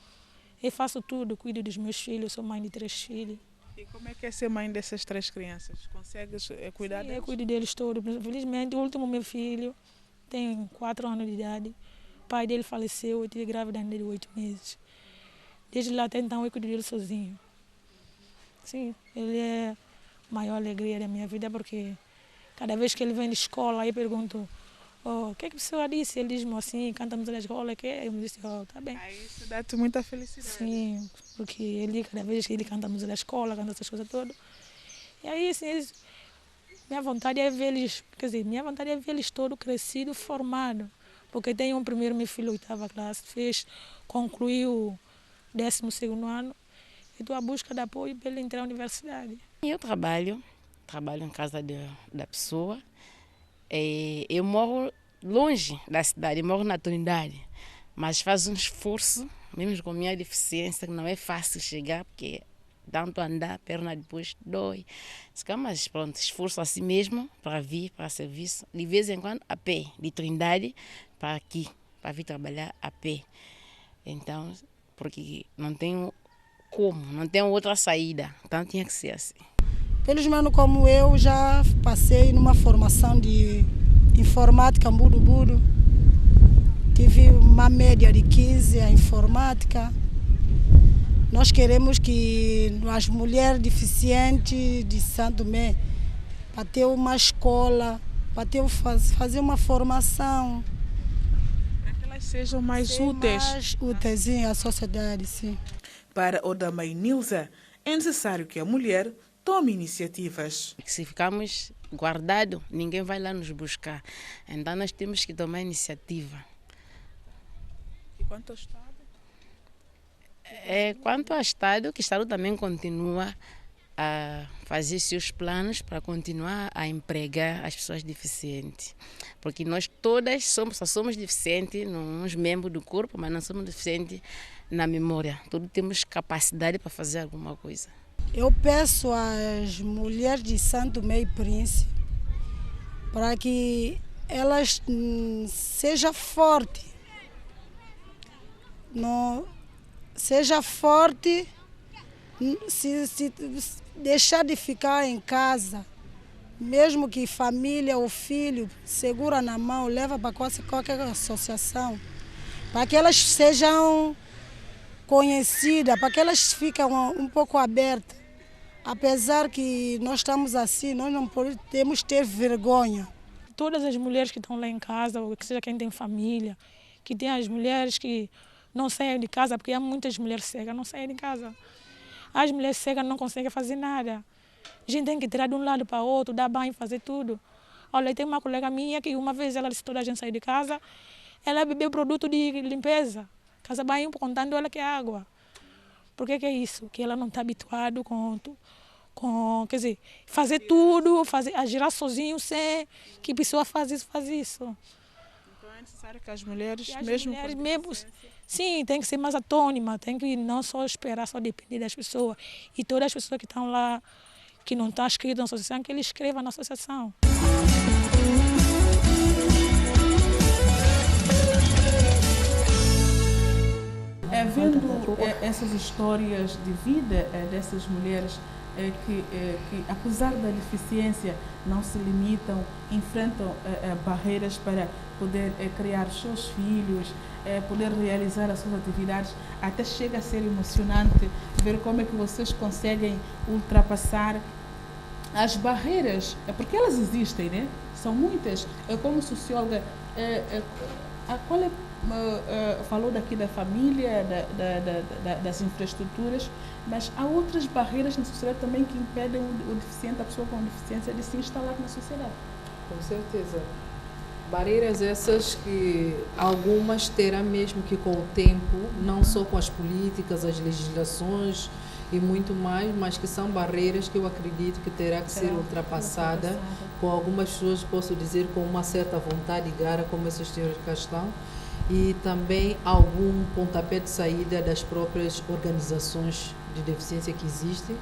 eu faço tudo, cuido dos meus filhos, sou mãe de 3 filhos. E como é que é ser mãe dessas 3 crianças? Consegues cuidar Sim, deles? eu cuido deles todos. Felizmente, o último meu filho tem 4 anos de idade. O pai dele faleceu, eu tive grávida ainda de 8 meses. Desde lá até então eu cuido dele sozinho. Sim, ele é a maior alegria da minha vida, porque cada vez que ele vem de escola, eu pergunto: oh, o que é que a pessoa disse? Ele diz-me assim, cantamos na escola, que eu me disse: oh, tá bem. Aí isso dá-te muita felicidade. Sim, porque ele, cada vez que ele canta a música da escola, canta essas coisas todas. E aí, assim, minha vontade é ver eles, quer dizer, minha vontade é ver eles todos crescidos, formados. Porque tem um primeiro, meu filho, 8ª classe, concluiu o 12º ano. E estou à busca de apoio para ele entrar na universidade. Eu trabalho em casa da pessoa. Eu moro longe da cidade, eu moro na Trindade, mas faço um esforço, mesmo com a minha deficiência, que não é fácil chegar, porque tanto andar, a perna depois dói. Mas pronto, esforço assim mesmo para vir para serviço, de vez em quando a pé, de Trindade para aqui, para vir trabalhar a pé. Então, porque não tenho outra saída, então tinha que ser assim. Felizmente, como eu já passei numa formação de informática em Budo, tive uma média de 15 em informática. Nós queremos que as mulheres deficientes de Santo Tomé, para ter uma escola, para fazer uma formação. Para que elas sejam mais úteis. Mais úteis, sim, à sociedade, sim. Para Odamei Nilza, é necessário que a mulher tome iniciativas. Se ficarmos guardados, ninguém vai lá nos buscar. Então nós temos que tomar iniciativa. E quanto ao Estado? Quanto ao Estado, que o Estado também continua a fazer seus planos para continuar a empregar as pessoas deficientes. Porque nós todas só somos deficientes nos membros do corpo, mas não somos deficientes na memória. Todos temos capacidade para fazer alguma coisa. Eu peço às mulheres de Santo Tomé e Príncipe para que elas sejam fortes. Seja forte, se deixar de ficar em casa, mesmo que família ou filho segura na mão, leva para qualquer associação, para que elas sejam conhecidas, para que elas fiquem um pouco abertas. Apesar que nós estamos assim, nós não podemos ter vergonha. Todas as mulheres que estão lá em casa, ou que seja quem tem família, que tem as mulheres que não saem de casa, porque há muitas mulheres cegas não saem de casa. As mulheres cegas não conseguem fazer nada. A gente tem que tirar de um lado para o outro, dar banho, fazer tudo. Olha, tem uma colega minha que uma vez ela disse toda a gente sair de casa, ela bebeu produto de limpeza. Casa banho contando ela que é água. Por que é isso? Que ela não está habituada quer dizer, fazer tudo, a girar sozinho sem que a pessoa faz isso. Então é necessário que as mulheres, sim, tem que ser mais autônoma, tem que não só esperar, só depender das pessoas. E todas as pessoas que estão lá, que não estão inscritas na associação, que eles escrevam na associação. Vendo essas histórias de vida dessas mulheres que apesar da deficiência, não se limitam, enfrentam barreiras para poder criar os seus filhos, poder realizar as suas atividades, até chega a ser emocionante ver como é que vocês conseguem ultrapassar as barreiras, porque elas existem, né? São muitas. Como socióloga, falou daqui da família, das infraestruturas, mas há outras barreiras na sociedade também que impedem o deficiente, a pessoa com deficiência, de se instalar na sociedade. Com certeza. Barreiras essas que algumas terão mesmo que com o tempo, não só com as políticas, as legislações e muito mais, mas que são barreiras que eu acredito que terá que ser ultrapassada com algumas pessoas, posso dizer, com uma certa vontade e garra, como esses senhores cá estão, e também algum pontapé de saída das próprias organizações de deficiência que existem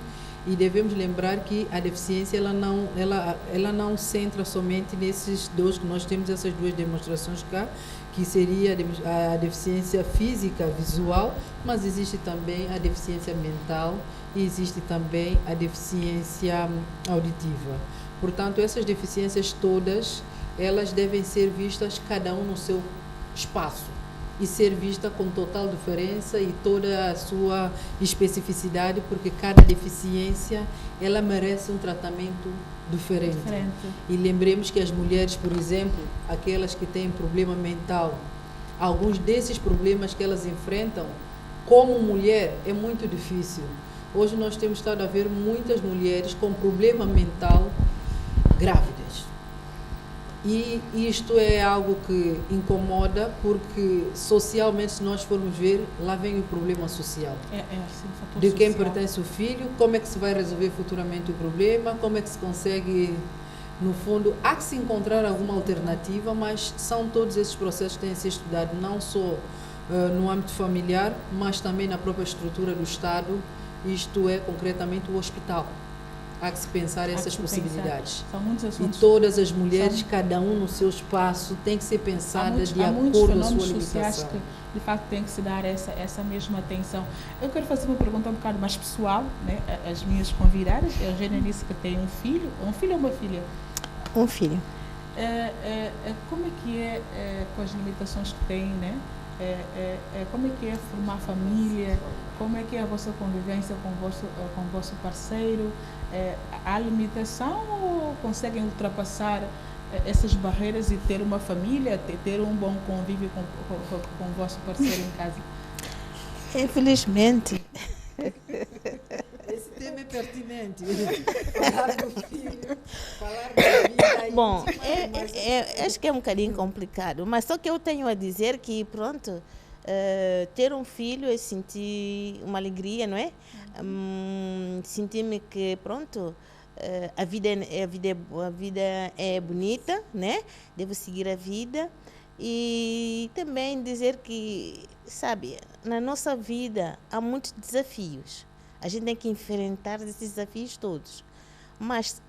E devemos lembrar que a deficiência ela não centra somente nesses dois, que nós temos essas duas demonstrações cá, que seria a deficiência física, visual, mas existe também a deficiência mental e existe também a deficiência auditiva. Portanto, essas deficiências todas, elas devem ser vistas cada um no seu espaço e ser vista com total diferença e toda a sua especificidade, porque cada deficiência, ela merece um tratamento diferente. E lembremos que as mulheres, por exemplo, aquelas que têm problema mental, alguns desses problemas que elas enfrentam, como mulher, é muito difícil. Hoje nós temos estado a ver muitas mulheres com problema mental grávidas. E isto é algo que incomoda, porque socialmente, se nós formos ver, lá vem o problema social. Sim, de quem social. pertence o filho, como é que se vai resolver futuramente o problema, como é que se consegue, no fundo, há que se encontrar alguma alternativa, mas são todos esses processos que têm a ser estudados, não só no âmbito familiar, mas também na própria estrutura do Estado, isto é, concretamente, o hospital. Há que se pensar essas possibilidades. São muitos assuntos. E todas as mulheres, cada um no seu espaço, tem que ser pensada de acordo com a sua limitação. Que, de facto, tem que se dar essa mesma atenção. Eu quero fazer uma pergunta um bocado mais pessoal, né? As minhas convidadas, a Eugênia disse que tem um filho ou uma filha? Um filho. Como é que é com as limitações que tem, né? Como é que é formar família? Como é que é a vossa convivência com o vosso parceiro? Há limitação ou conseguem ultrapassar essas barreiras e ter uma família, ter um bom convívio com o vosso parceiro em casa? Infelizmente. Esse tema é pertinente. Falar do filho, falar da vida. Bom, acho que é um bocadinho complicado, mas só que eu tenho a dizer que, pronto, ter um filho é sentir uma alegria, não é? Sentir-me que, pronto, a vida é bonita, né? Devo seguir a vida. E também dizer que, sabe, na nossa vida há muitos desafios. A gente tem que enfrentar esses desafios todos. Mas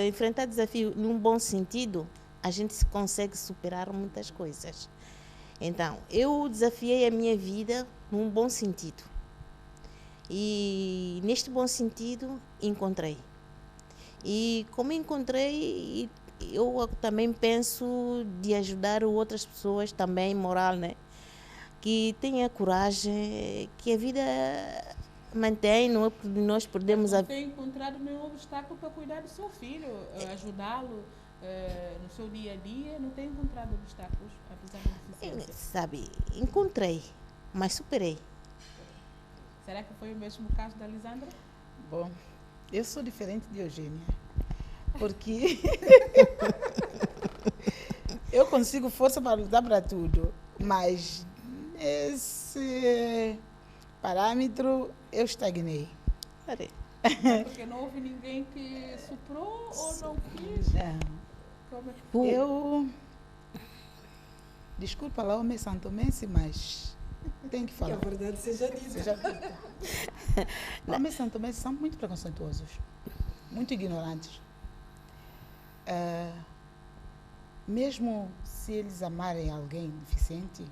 enfrentar desafio num bom sentido, a gente consegue superar muitas coisas. Então, eu desafiei a minha vida num bom sentido. E neste bom sentido, encontrei. E como encontrei, eu também penso de ajudar outras pessoas também, moral, né? Que tenha coragem, que a vida mantém, nós podemos... Não tem encontrado nenhum obstáculo para cuidar do seu filho, ajudá-lo no seu dia a dia, não tem encontrado obstáculos, apesar da deficiência? Sabe, encontrei, mas superei. Será que foi o mesmo caso da Lisandra? Bom, eu sou diferente de Eugênia, porque eu consigo força para lutar para tudo, mas esse parâmetro eu estagnei. Porque não houve ninguém que superou ou não quis? Eu... Desculpa lá, homem santomense, mas tem que falar. Que a verdade seja dita. Homens santomenses são muito preconceituosos, muito ignorantes. Mesmo se eles amarem alguém deficiente,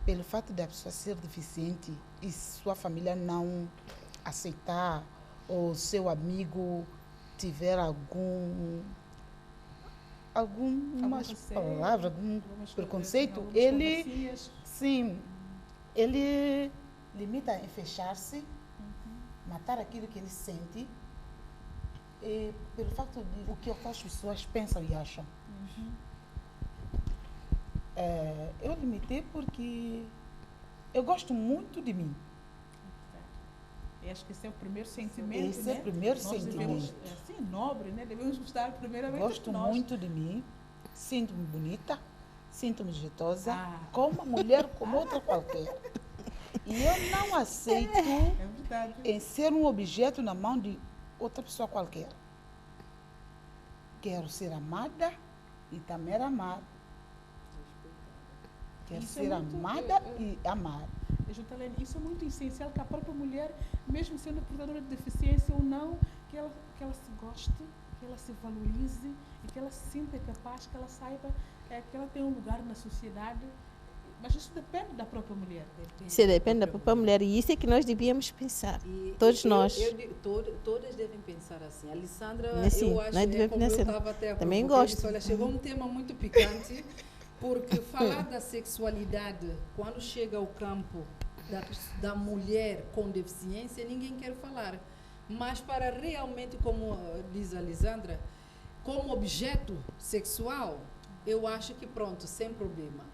pelo fato de a pessoa ser deficiente e sua família não aceitar, ou seu amigo tiver algumas palavras, algum preconceito, ele limita em fechar-se, matar aquilo que ele sente, pelo fato de o que outras pessoas pensam e acham. Eu limitei porque eu gosto muito de mim. E acho que esse é o primeiro sentimento, Esse é o primeiro sentimento. Devemos, assim, nobre, né? Devemos gostar primeiramente Gosto de nós. muito de mim, sinto-me bonita, sinto-me jeitosa, como uma mulher como outra qualquer. E eu não aceito em ser um objeto na mão de outra pessoa qualquer. Quero ser amada e também amar. Quero ser amada e amar. Jutalene, isso é muito essencial que a própria mulher, mesmo sendo portadora de deficiência ou não, que ela se goste, que ela se valorize e que ela se sinta capaz, que ela saiba que ela tem um lugar na sociedade. Mas isso depende da própria mulher. Isso depende da própria mulher. E isso é que nós devíamos pensar. Todos nós. Todas devem pensar assim. A Alessandra, Sim, eu acho nós que devemos eu pensar. estava até a Também provocar, gosto. Olha, chegou um tema muito picante, porque falar da sexualidade, quando chega ao campo da mulher com deficiência, ninguém quer falar. Mas para realmente, como diz a Alessandra, como objeto sexual, eu acho que pronto, sem problema.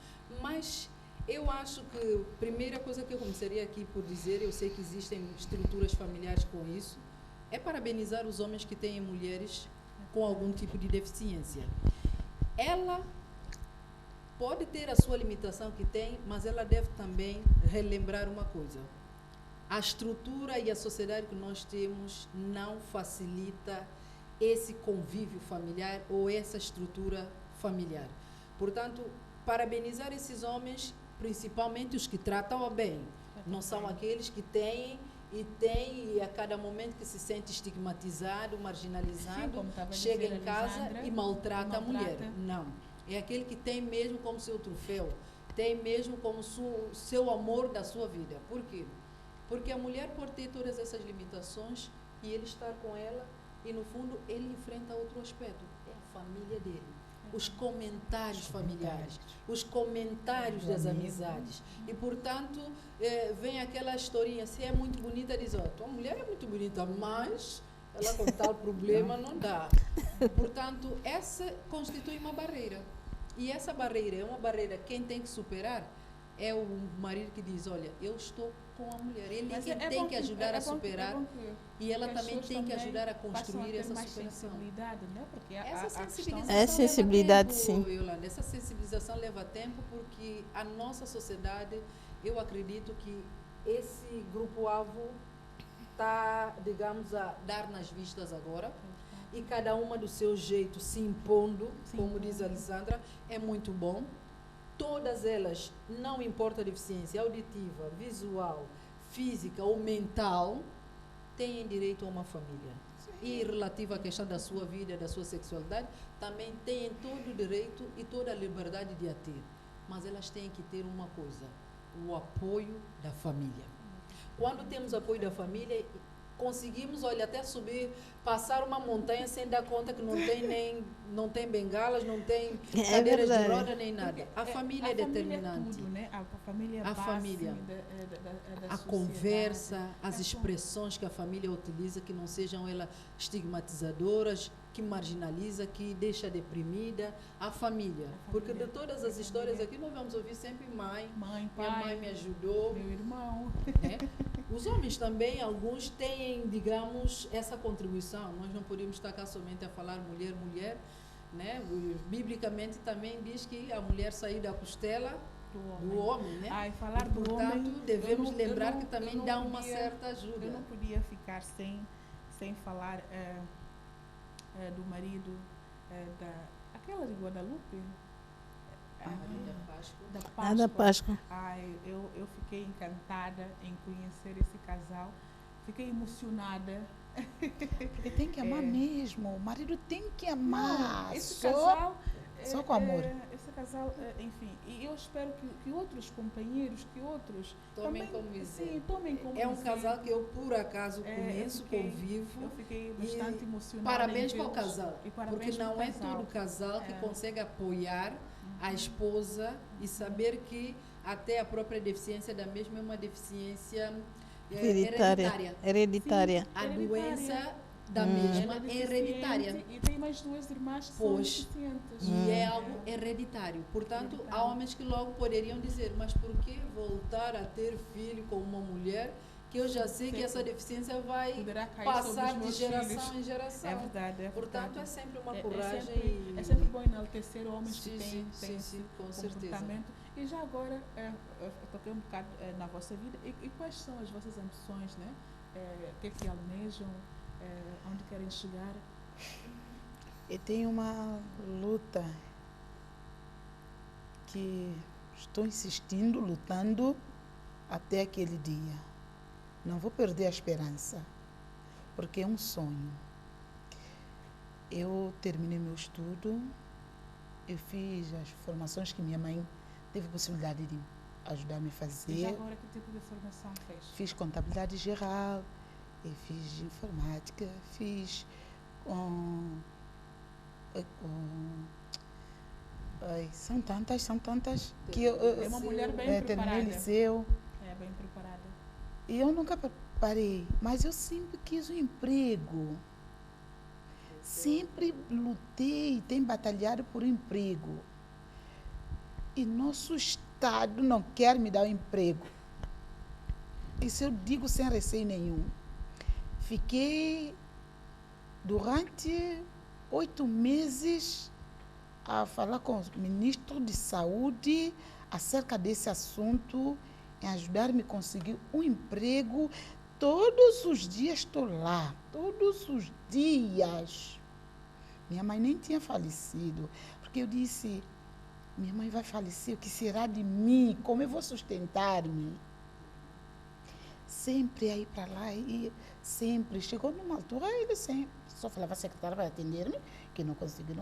Mas eu acho que a primeira coisa que eu começaria aqui por dizer, eu sei que existem estruturas familiares com isso, é parabenizar os homens que têm mulheres com algum tipo de deficiência. Ela pode ter a sua limitação que tem, mas ela deve também relembrar uma coisa. A estrutura e a sociedade que nós temos não facilita esse convívio familiar ou essa estrutura familiar. Portanto, parabenizar esses homens, principalmente os que tratam-a bem. Não são aqueles que têm e a cada momento que se sente estigmatizado, marginalizado, chega em casa e maltrata a mulher. Não. É aquele que tem mesmo como seu troféu, tem mesmo como seu amor da sua vida. Por quê? Porque a mulher pode ter todas essas limitações e ele estar com ela e, no fundo, ele enfrenta outro aspecto. É a família dele. Os comentários familiares, os comentários das amizades. E, portanto, vem aquela historinha, se é muito bonita, diz, tua mulher é muito bonita, mas ela com tal problema não dá. Portanto, essa constitui uma barreira. E essa barreira é uma barreira, quem tem que superar é o marido que diz, olha, eu estou com a mulher. Ele tem que ajudar a superar e ela também tem que ajudar a construir essa superação. Né? Porque essa sensibilidade, sim. Yolanda, essa sensibilização leva tempo porque a nossa sociedade, eu acredito que esse grupo-alvo está, digamos, a dar nas vistas agora. E cada uma do seu jeito se impondo, como diz a Alessandra, é muito bom. Todas elas, não importa a deficiência auditiva, visual, física ou mental, têm direito a uma família. Sim. E relativa à questão da sua vida, da sua sexualidade, também têm todo o direito e toda a liberdade de a ter. Mas elas têm que ter uma coisa, o apoio da família. Quando temos apoio da família, conseguimos, olha, até subir, passar uma montanha sem dar conta que não tem bengalas, não tem cadeiras de roda nem nada. A família é determinante. Tudo, né? A família é a família, da a conversa, as expressões que a família utiliza, que não sejam elas estigmatizadoras, que marginaliza, que deixa deprimida, a família. Porque de todas as histórias aqui nós vamos ouvir sempre mãe, pai, minha mãe me ajudou, meu irmão. Os homens também, alguns têm, digamos, essa contribuição. Nós não podemos estar cá somente a falar mulher, mulher, né? Biblicamente também diz que a mulher saiu da costela do homem, né? E falar do portanto, homem, devemos lembrar que também dá uma certa ajuda. Eu não podia ficar sem falar do marido aquela de Guadalupe. Da Páscoa. Eu fiquei encantada em conhecer esse casal. Fiquei emocionada. Porque tem que amar mesmo. O marido tem que amar. Não, esse casal só com amor. Esse casal, enfim, e eu espero que outros companheiros, que outros tomem também, como exemplo. Sim, tomem como um casal que eu, por acaso, conheço, convivo. Eu fiquei bastante emocionada. Parabéns para o casal. Porque não é todo casal que consegue apoiar a esposa e saber que até a própria deficiência da mesma é uma deficiência hereditária. Sim, a doença da mesma é hereditária. E tem mais duas irmãs que são deficientes. E é algo hereditário. Portanto, há homens que logo poderiam dizer, mas por que voltar a ter filho com uma mulher que eu já sei que essa deficiência vai passar de geração em geração? É verdade. Portanto, é sempre uma coragem. É sempre bom enaltecer homens que têm esse comportamento. Certeza. E já agora, eu toquei um bocado na vossa vida. E quais são as vossas ambições, né? O que é que almejam? Onde querem chegar? Eu tenho uma luta que estou insistindo, lutando até aquele dia. Não vou perder a esperança, porque é um sonho. Eu terminei meu estudo, eu fiz as formações que minha mãe teve possibilidade de ajudar-me a fazer. E já agora que tipo de formação fez? Fiz contabilidade geral, eu fiz informática, fiz são tantas que É uma mulher bem terminei preparada. liceu. É bem preparada. E eu nunca parei, mas eu sempre quis um emprego. Sempre lutei, tenho batalhado por um emprego. E nosso Estado não quer me dar um emprego. Isso eu digo sem receio nenhum. Fiquei durante 8 meses a falar com o ministro de Saúde acerca desse assunto, em ajudar-me a conseguir um emprego. Todos os dias estou lá, todos os dias. Minha mãe nem tinha falecido, porque eu disse, minha mãe vai falecer, o que será de mim? Como eu vou sustentar-me? Sempre aí para lá, e sempre. Chegou numa altura, ele sempre só falava, a secretária vai atender-me, que não consegui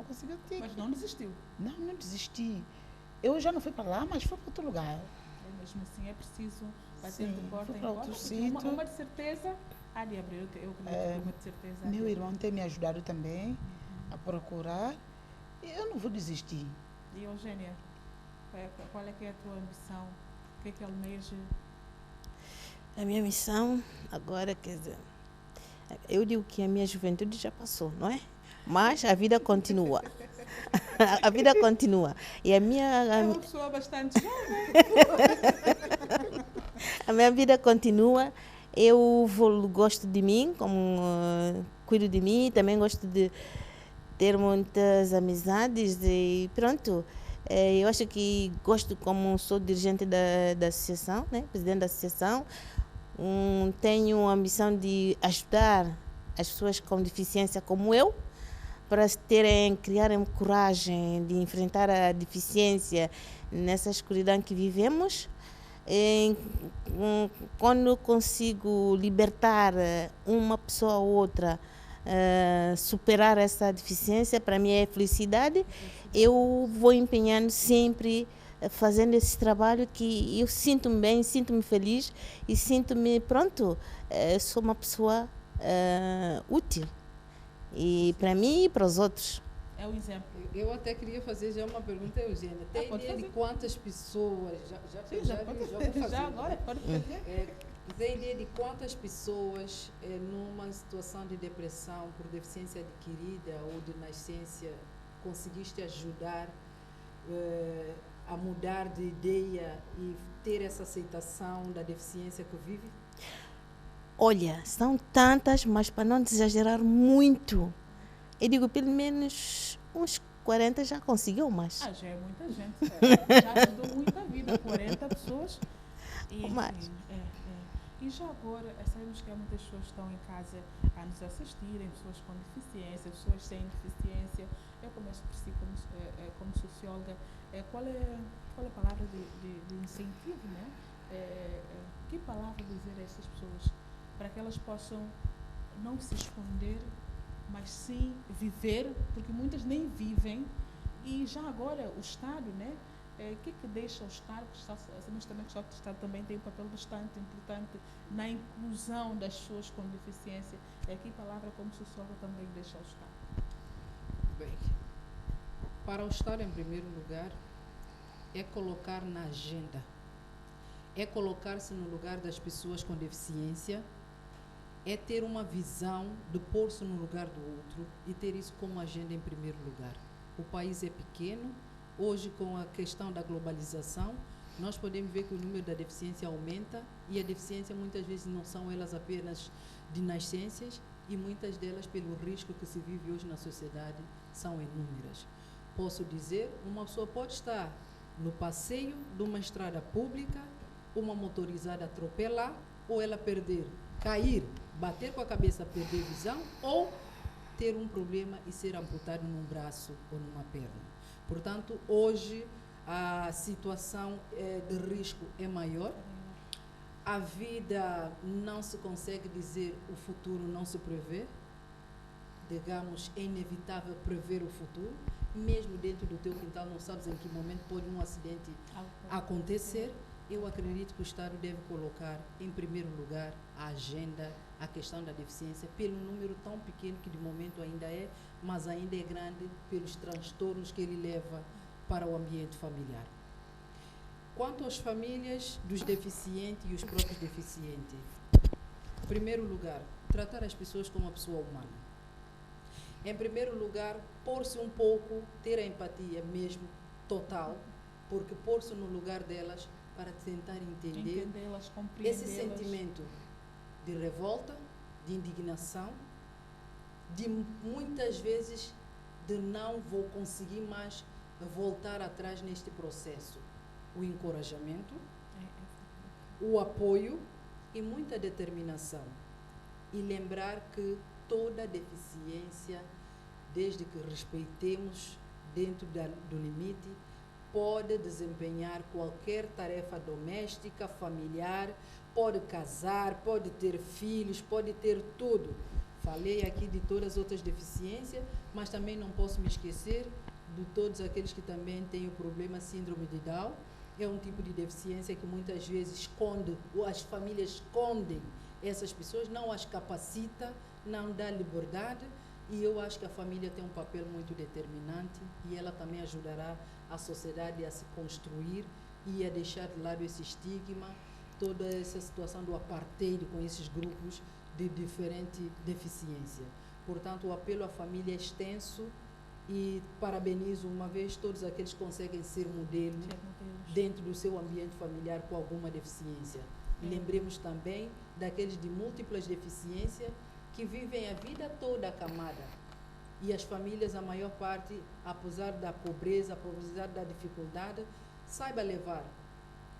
ter. Mas não desistiu. Não desisti. Eu já não fui para lá, mas fui para outro lugar. Mesmo assim é preciso bater de porta fui em para porta. outro Porque sítio. uma de certeza há de abrir. Eu acredito que uma de certeza há de Meu abrir. irmão tem me ajudado também a procurar. Eu não vou desistir. E Eugênia, qual é que é a tua ambição? O que é que almeja? A minha missão agora, quer dizer, eu digo que a minha juventude já passou, não é? Mas a vida continua. A vida continua. E a minha... É uma pessoa bastante jovem. A minha vida continua. Eu gosto de mim, cuido de mim, também gosto de ter muitas amizades e pronto. Eu acho que gosto, como sou dirigente da associação, né? Presidente da associação, tenho a ambição de ajudar as pessoas com deficiência como eu, para criarem coragem de enfrentar a deficiência nessa escuridão que vivemos. Quando consigo libertar uma pessoa ou outra, superar essa deficiência, para mim é felicidade. Eu vou empenhando sempre, fazendo esse trabalho que eu sinto-me bem, sinto-me feliz e sinto-me, sou uma pessoa útil. E para mim e para os outros. É um exemplo. Eu até queria fazer já uma pergunta, Eugênia. Tem ideia de quantas pessoas... Já agora, pode fazer. Tem ideia de quantas pessoas, numa situação de depressão por deficiência adquirida ou de nascença, conseguiste ajudar a mudar de ideia e ter essa aceitação da deficiência que vive? Olha, são tantas, mas para não exagerar muito, eu digo pelo menos uns 40 já conseguiu, mas... Já é muita gente. Já ajudou muita vida, 40 pessoas. E já agora, sabemos que há muitas pessoas que estão em casa a nos assistirem, pessoas com deficiência, pessoas sem deficiência. Eu começo por si como socióloga. Qual é a palavra de incentivo, né? Que palavra dizer a essas pessoas? Para que elas possam não se esconder, mas sim viver, porque muitas nem vivem. E já agora o Estado, né? O que deixa o Estado, sabemos também que o Estado também tem um papel bastante importante na inclusão das pessoas com deficiência. Que palavra como socióloga também deixa o Estado? Bem, para o Estado, em primeiro lugar, é colocar na agenda, é colocar-se no lugar das pessoas com deficiência, é ter uma visão de pôr-se no lugar do outro e ter isso como agenda em primeiro lugar. O país é pequeno, hoje com a questão da globalização, nós podemos ver que o número da deficiência aumenta e a deficiência muitas vezes não são elas apenas de nascenças e muitas delas pelo risco que se vive hoje na sociedade são inúmeras. Posso dizer, uma pessoa pode estar no passeio de uma estrada pública, uma motorizada atropelar ou ela cair, bater com a cabeça, perder visão ou ter um problema e ser amputado num braço ou numa perna. Portanto, hoje a situação de risco é maior. a vida não se consegue dizer, o futuro não se prevê. Digamos, é inevitável prever o futuro. Mesmo dentro do teu quintal, não sabes em que momento pode um acidente acontecer. Eu acredito que o Estado deve colocar em primeiro lugar a agenda, a questão da deficiência, pelo número tão pequeno que de momento ainda é, mas ainda é grande pelos transtornos que ele leva para o ambiente familiar. Quanto às famílias dos deficientes e os próprios deficientes, em primeiro lugar, tratar as pessoas como uma pessoa humana. Em primeiro lugar, pôr-se um pouco, ter a empatia mesmo, total, porque pôr-se no lugar delas para tentar entender esse sentimento de revolta, de indignação, de muitas vezes de não vou conseguir mais voltar atrás neste processo. O encorajamento, o apoio e muita determinação. E lembrar que toda deficiência, desde que respeitemos dentro do limite, pode desempenhar qualquer tarefa doméstica, familiar, pode casar, pode ter filhos, pode ter tudo. Falei aqui de todas as outras deficiências, mas também não posso me esquecer de todos aqueles que também têm o problema síndrome de Down. É um tipo de deficiência que muitas vezes esconde, ou as famílias escondem essas pessoas, não as capacita, não dá liberdade, e eu acho que a família tem um papel muito determinante e ela também ajudará a sociedade a se construir e a deixar de lado esse estigma, toda essa situação do apartheid com esses grupos de diferente deficiência. Portanto, o apelo à família é extenso e parabenizo uma vez todos aqueles que conseguem ser modelo dentro do seu ambiente familiar com alguma deficiência. Lembremos também daqueles de múltiplas deficiências que vivem a vida toda acamada. E as famílias, a maior parte, apesar da pobreza, apesar da dificuldade, saiba levar,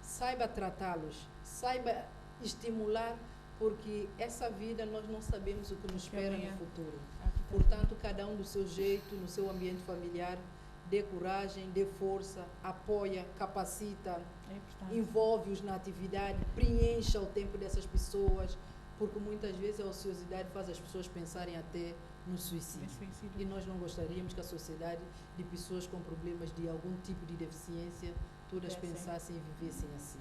saiba tratá-los, saiba estimular, porque essa vida nós não sabemos o que nos espera no futuro. Portanto, cada um do seu jeito, no seu ambiente familiar, dê coragem, dê força, apoia, capacita, envolve-os na atividade, preencha o tempo dessas pessoas, porque muitas vezes a ociosidade faz as pessoas pensarem até no suicídio. E nós não gostaríamos que a sociedade de pessoas com problemas de algum tipo de deficiência, todas pensassem e vivessem assim.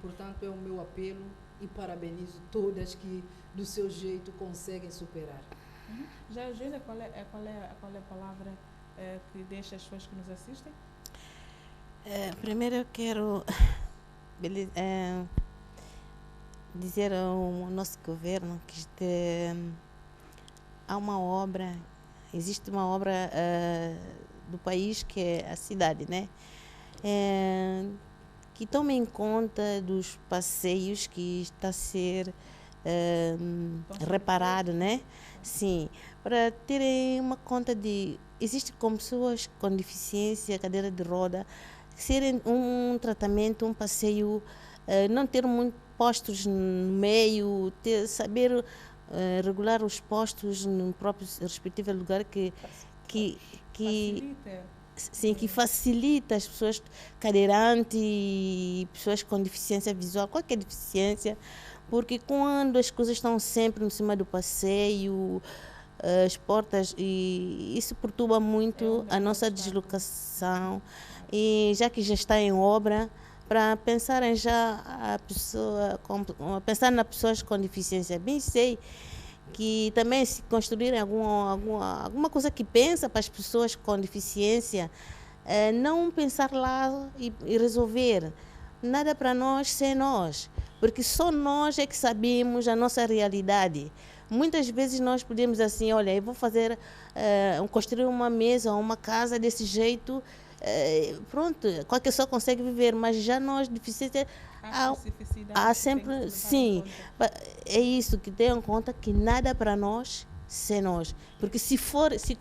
Portanto, é o meu apelo e parabenizo todas que, do seu jeito, conseguem superar. Já, Eugênia, qual é a palavra que deixa as pessoas que nos assistem? Primeiro eu quero dizer ao nosso governo que há uma obra, existe uma obra do país que é a cidade, né? Que tome em conta dos passeios que está a ser reparado, né? Sim, para terem uma conta de... Existe como pessoas com deficiência, cadeira de roda, serem um tratamento, um passeio, não ter muitos postos no meio, saber regular os postos no próprio respectivo lugar que facilita as pessoas cadeirantes e pessoas com deficiência visual, qualquer deficiência, porque quando as coisas estão sempre em cima do passeio, as portas, e isso perturba muito a nossa deslocação, e já que já está em obra, para pensarem já pensar nas pessoas com deficiência. Bem sei que também se construírem alguma coisa que pensa para as pessoas com deficiência, não pensar lá e resolver. Nada para nós sem nós, porque só nós é que sabemos a nossa realidade. Muitas vezes nós podemos assim, olha, eu vou fazer, construir uma mesa ou uma casa desse jeito, pronto, qualquer pessoa consegue viver, mas já nós, deficientes, há sempre, sim, é isso, que tenham em conta que nada para nós sem nós, porque se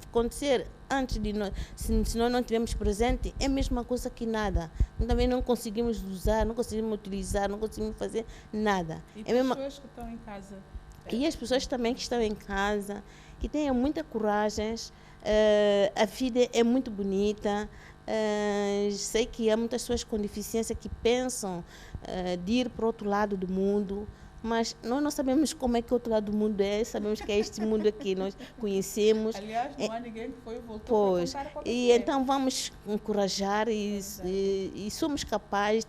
acontecer antes de nós, se nós não tivermos presente, é a mesma coisa que nada, também não conseguimos usar, não conseguimos utilizar, não conseguimos fazer nada. E pessoas que estão em casa? E as pessoas também que estão em casa, que tenham muita coragem, a vida é muito bonita, Sei que há muitas pessoas com deficiência que pensam de ir para o outro lado do mundo, mas nós não sabemos como é que o outro lado do mundo é, sabemos que é este mundo aqui, nós conhecemos. Aliás, não há ninguém que foi e voltou Pois, para contar como e é. então vamos encorajar e somos capazes,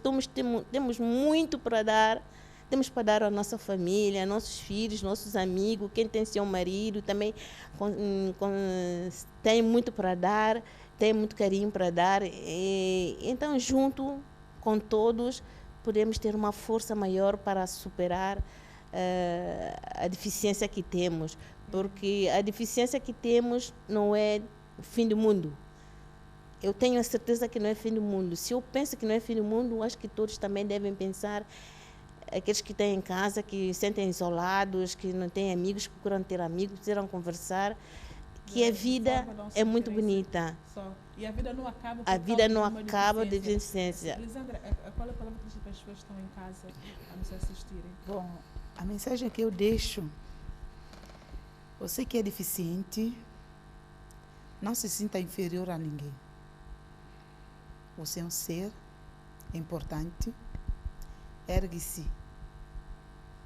temos muito para dar. Temos para dar à nossa família, aos nossos filhos, nossos amigos, quem tem seu marido também tem muito para dar, tem muito carinho para dar. Então, junto com todos, podemos ter uma força maior para superar a deficiência que temos. Porque a deficiência que temos não é o fim do mundo. Eu tenho a certeza que não é fim do mundo. Se eu penso que não é fim do mundo, acho que todos também devem pensar. Aqueles que têm em casa, que se sentem isolados, que não têm amigos, procuram ter amigos, precisam conversar, que a vida é muito bonita. Só. E a vida não acaba A vida não acaba de deficiência. Lisandra, qual é a palavra que as pessoas estão em casa a nos assistirem? Bom, a mensagem que eu deixo, você que é deficiente, não se sinta inferior a ninguém. Você é um ser importante. Ergue-se,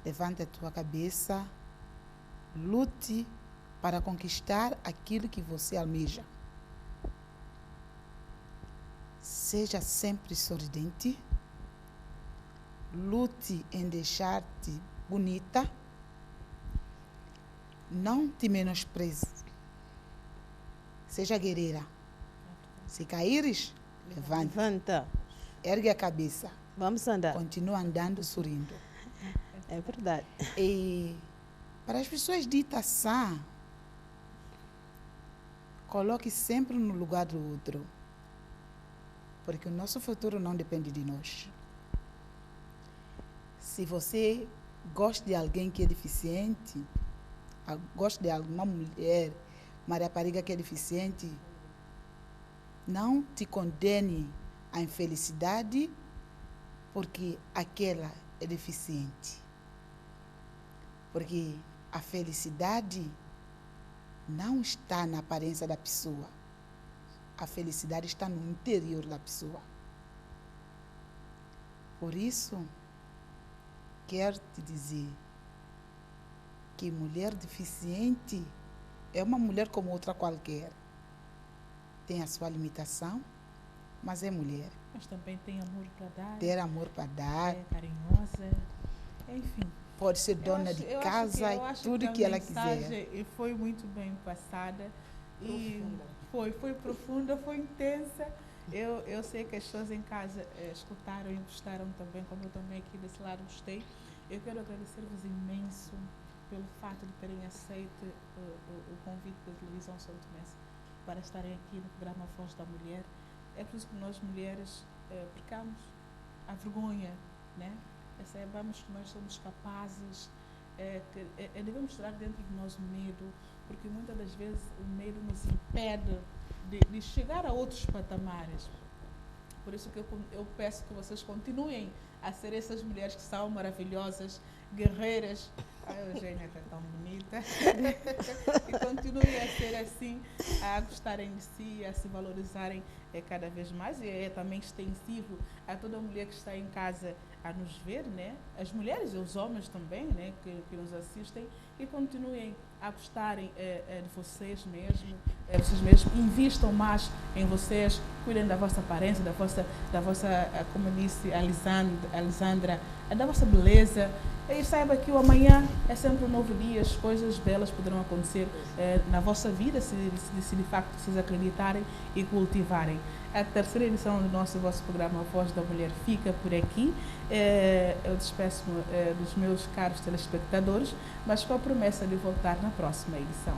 levante a tua cabeça, lute para conquistar aquilo que você almeja. Seja sempre sorridente, lute em deixar-te bonita, não te menospreze, seja guerreira. Se caíres, Levanta. Ergue a cabeça. Vamos andar. Continua andando, sorrindo. É verdade. E para as pessoas ditas sã, coloque sempre no lugar do outro. Porque o nosso futuro não depende de nós. Se você gosta de alguém que é deficiente, gosta de alguma mulher, uma rapariga que é deficiente, não te condene à infelicidade porque aquela é deficiente. Porque a felicidade não está na aparência da pessoa. A felicidade está no interior da pessoa. Por isso, quero te dizer que mulher deficiente é uma mulher como outra qualquer. Tem a sua limitação, mas é mulher. Mas também tem amor para dar. Ter amor para dar. É carinhosa. Enfim. Pode ser dona de casa e tudo que ela quiser. A mensagem foi muito bem passada. Profunda. Foi profunda, foi intensa. Eu sei que as pessoas em casa escutaram e gostaram também, como eu também aqui desse lado gostei. Eu quero agradecer-vos imenso pelo fato de terem aceito o convite da televisão São Tomense para estarem aqui no programa Voz da Mulher. É por isso que nós mulheres percamos a vergonha, né? Saibamos que nós somos capazes, devemos tirar dentro de nós o medo, porque muitas das vezes o medo nos impede de chegar a outros patamares. Por isso que eu peço que vocês continuem a ser essas mulheres que são maravilhosas, guerreiras. A Eugênia está tão bonita. E continuem a ser assim, a gostarem de si, a se valorizarem cada vez mais. E é também extensivo a toda mulher que está em casa a nos ver, né? As mulheres e os homens também, né? Que nos assistem, e continuem a gostarem de vocês mesmos, invistam mais em vocês, cuidem da vossa aparência, da vossa como disse a Lisandra, da vossa beleza. E saiba que o amanhã é sempre um novo dia, as coisas belas poderão acontecer na vossa vida, se de facto vocês acreditarem e cultivarem. A terceira edição do vosso programa Voz da Mulher fica por aqui. Eu despeço-me dos meus caros telespectadores, mas com a promessa de voltar na próxima edição.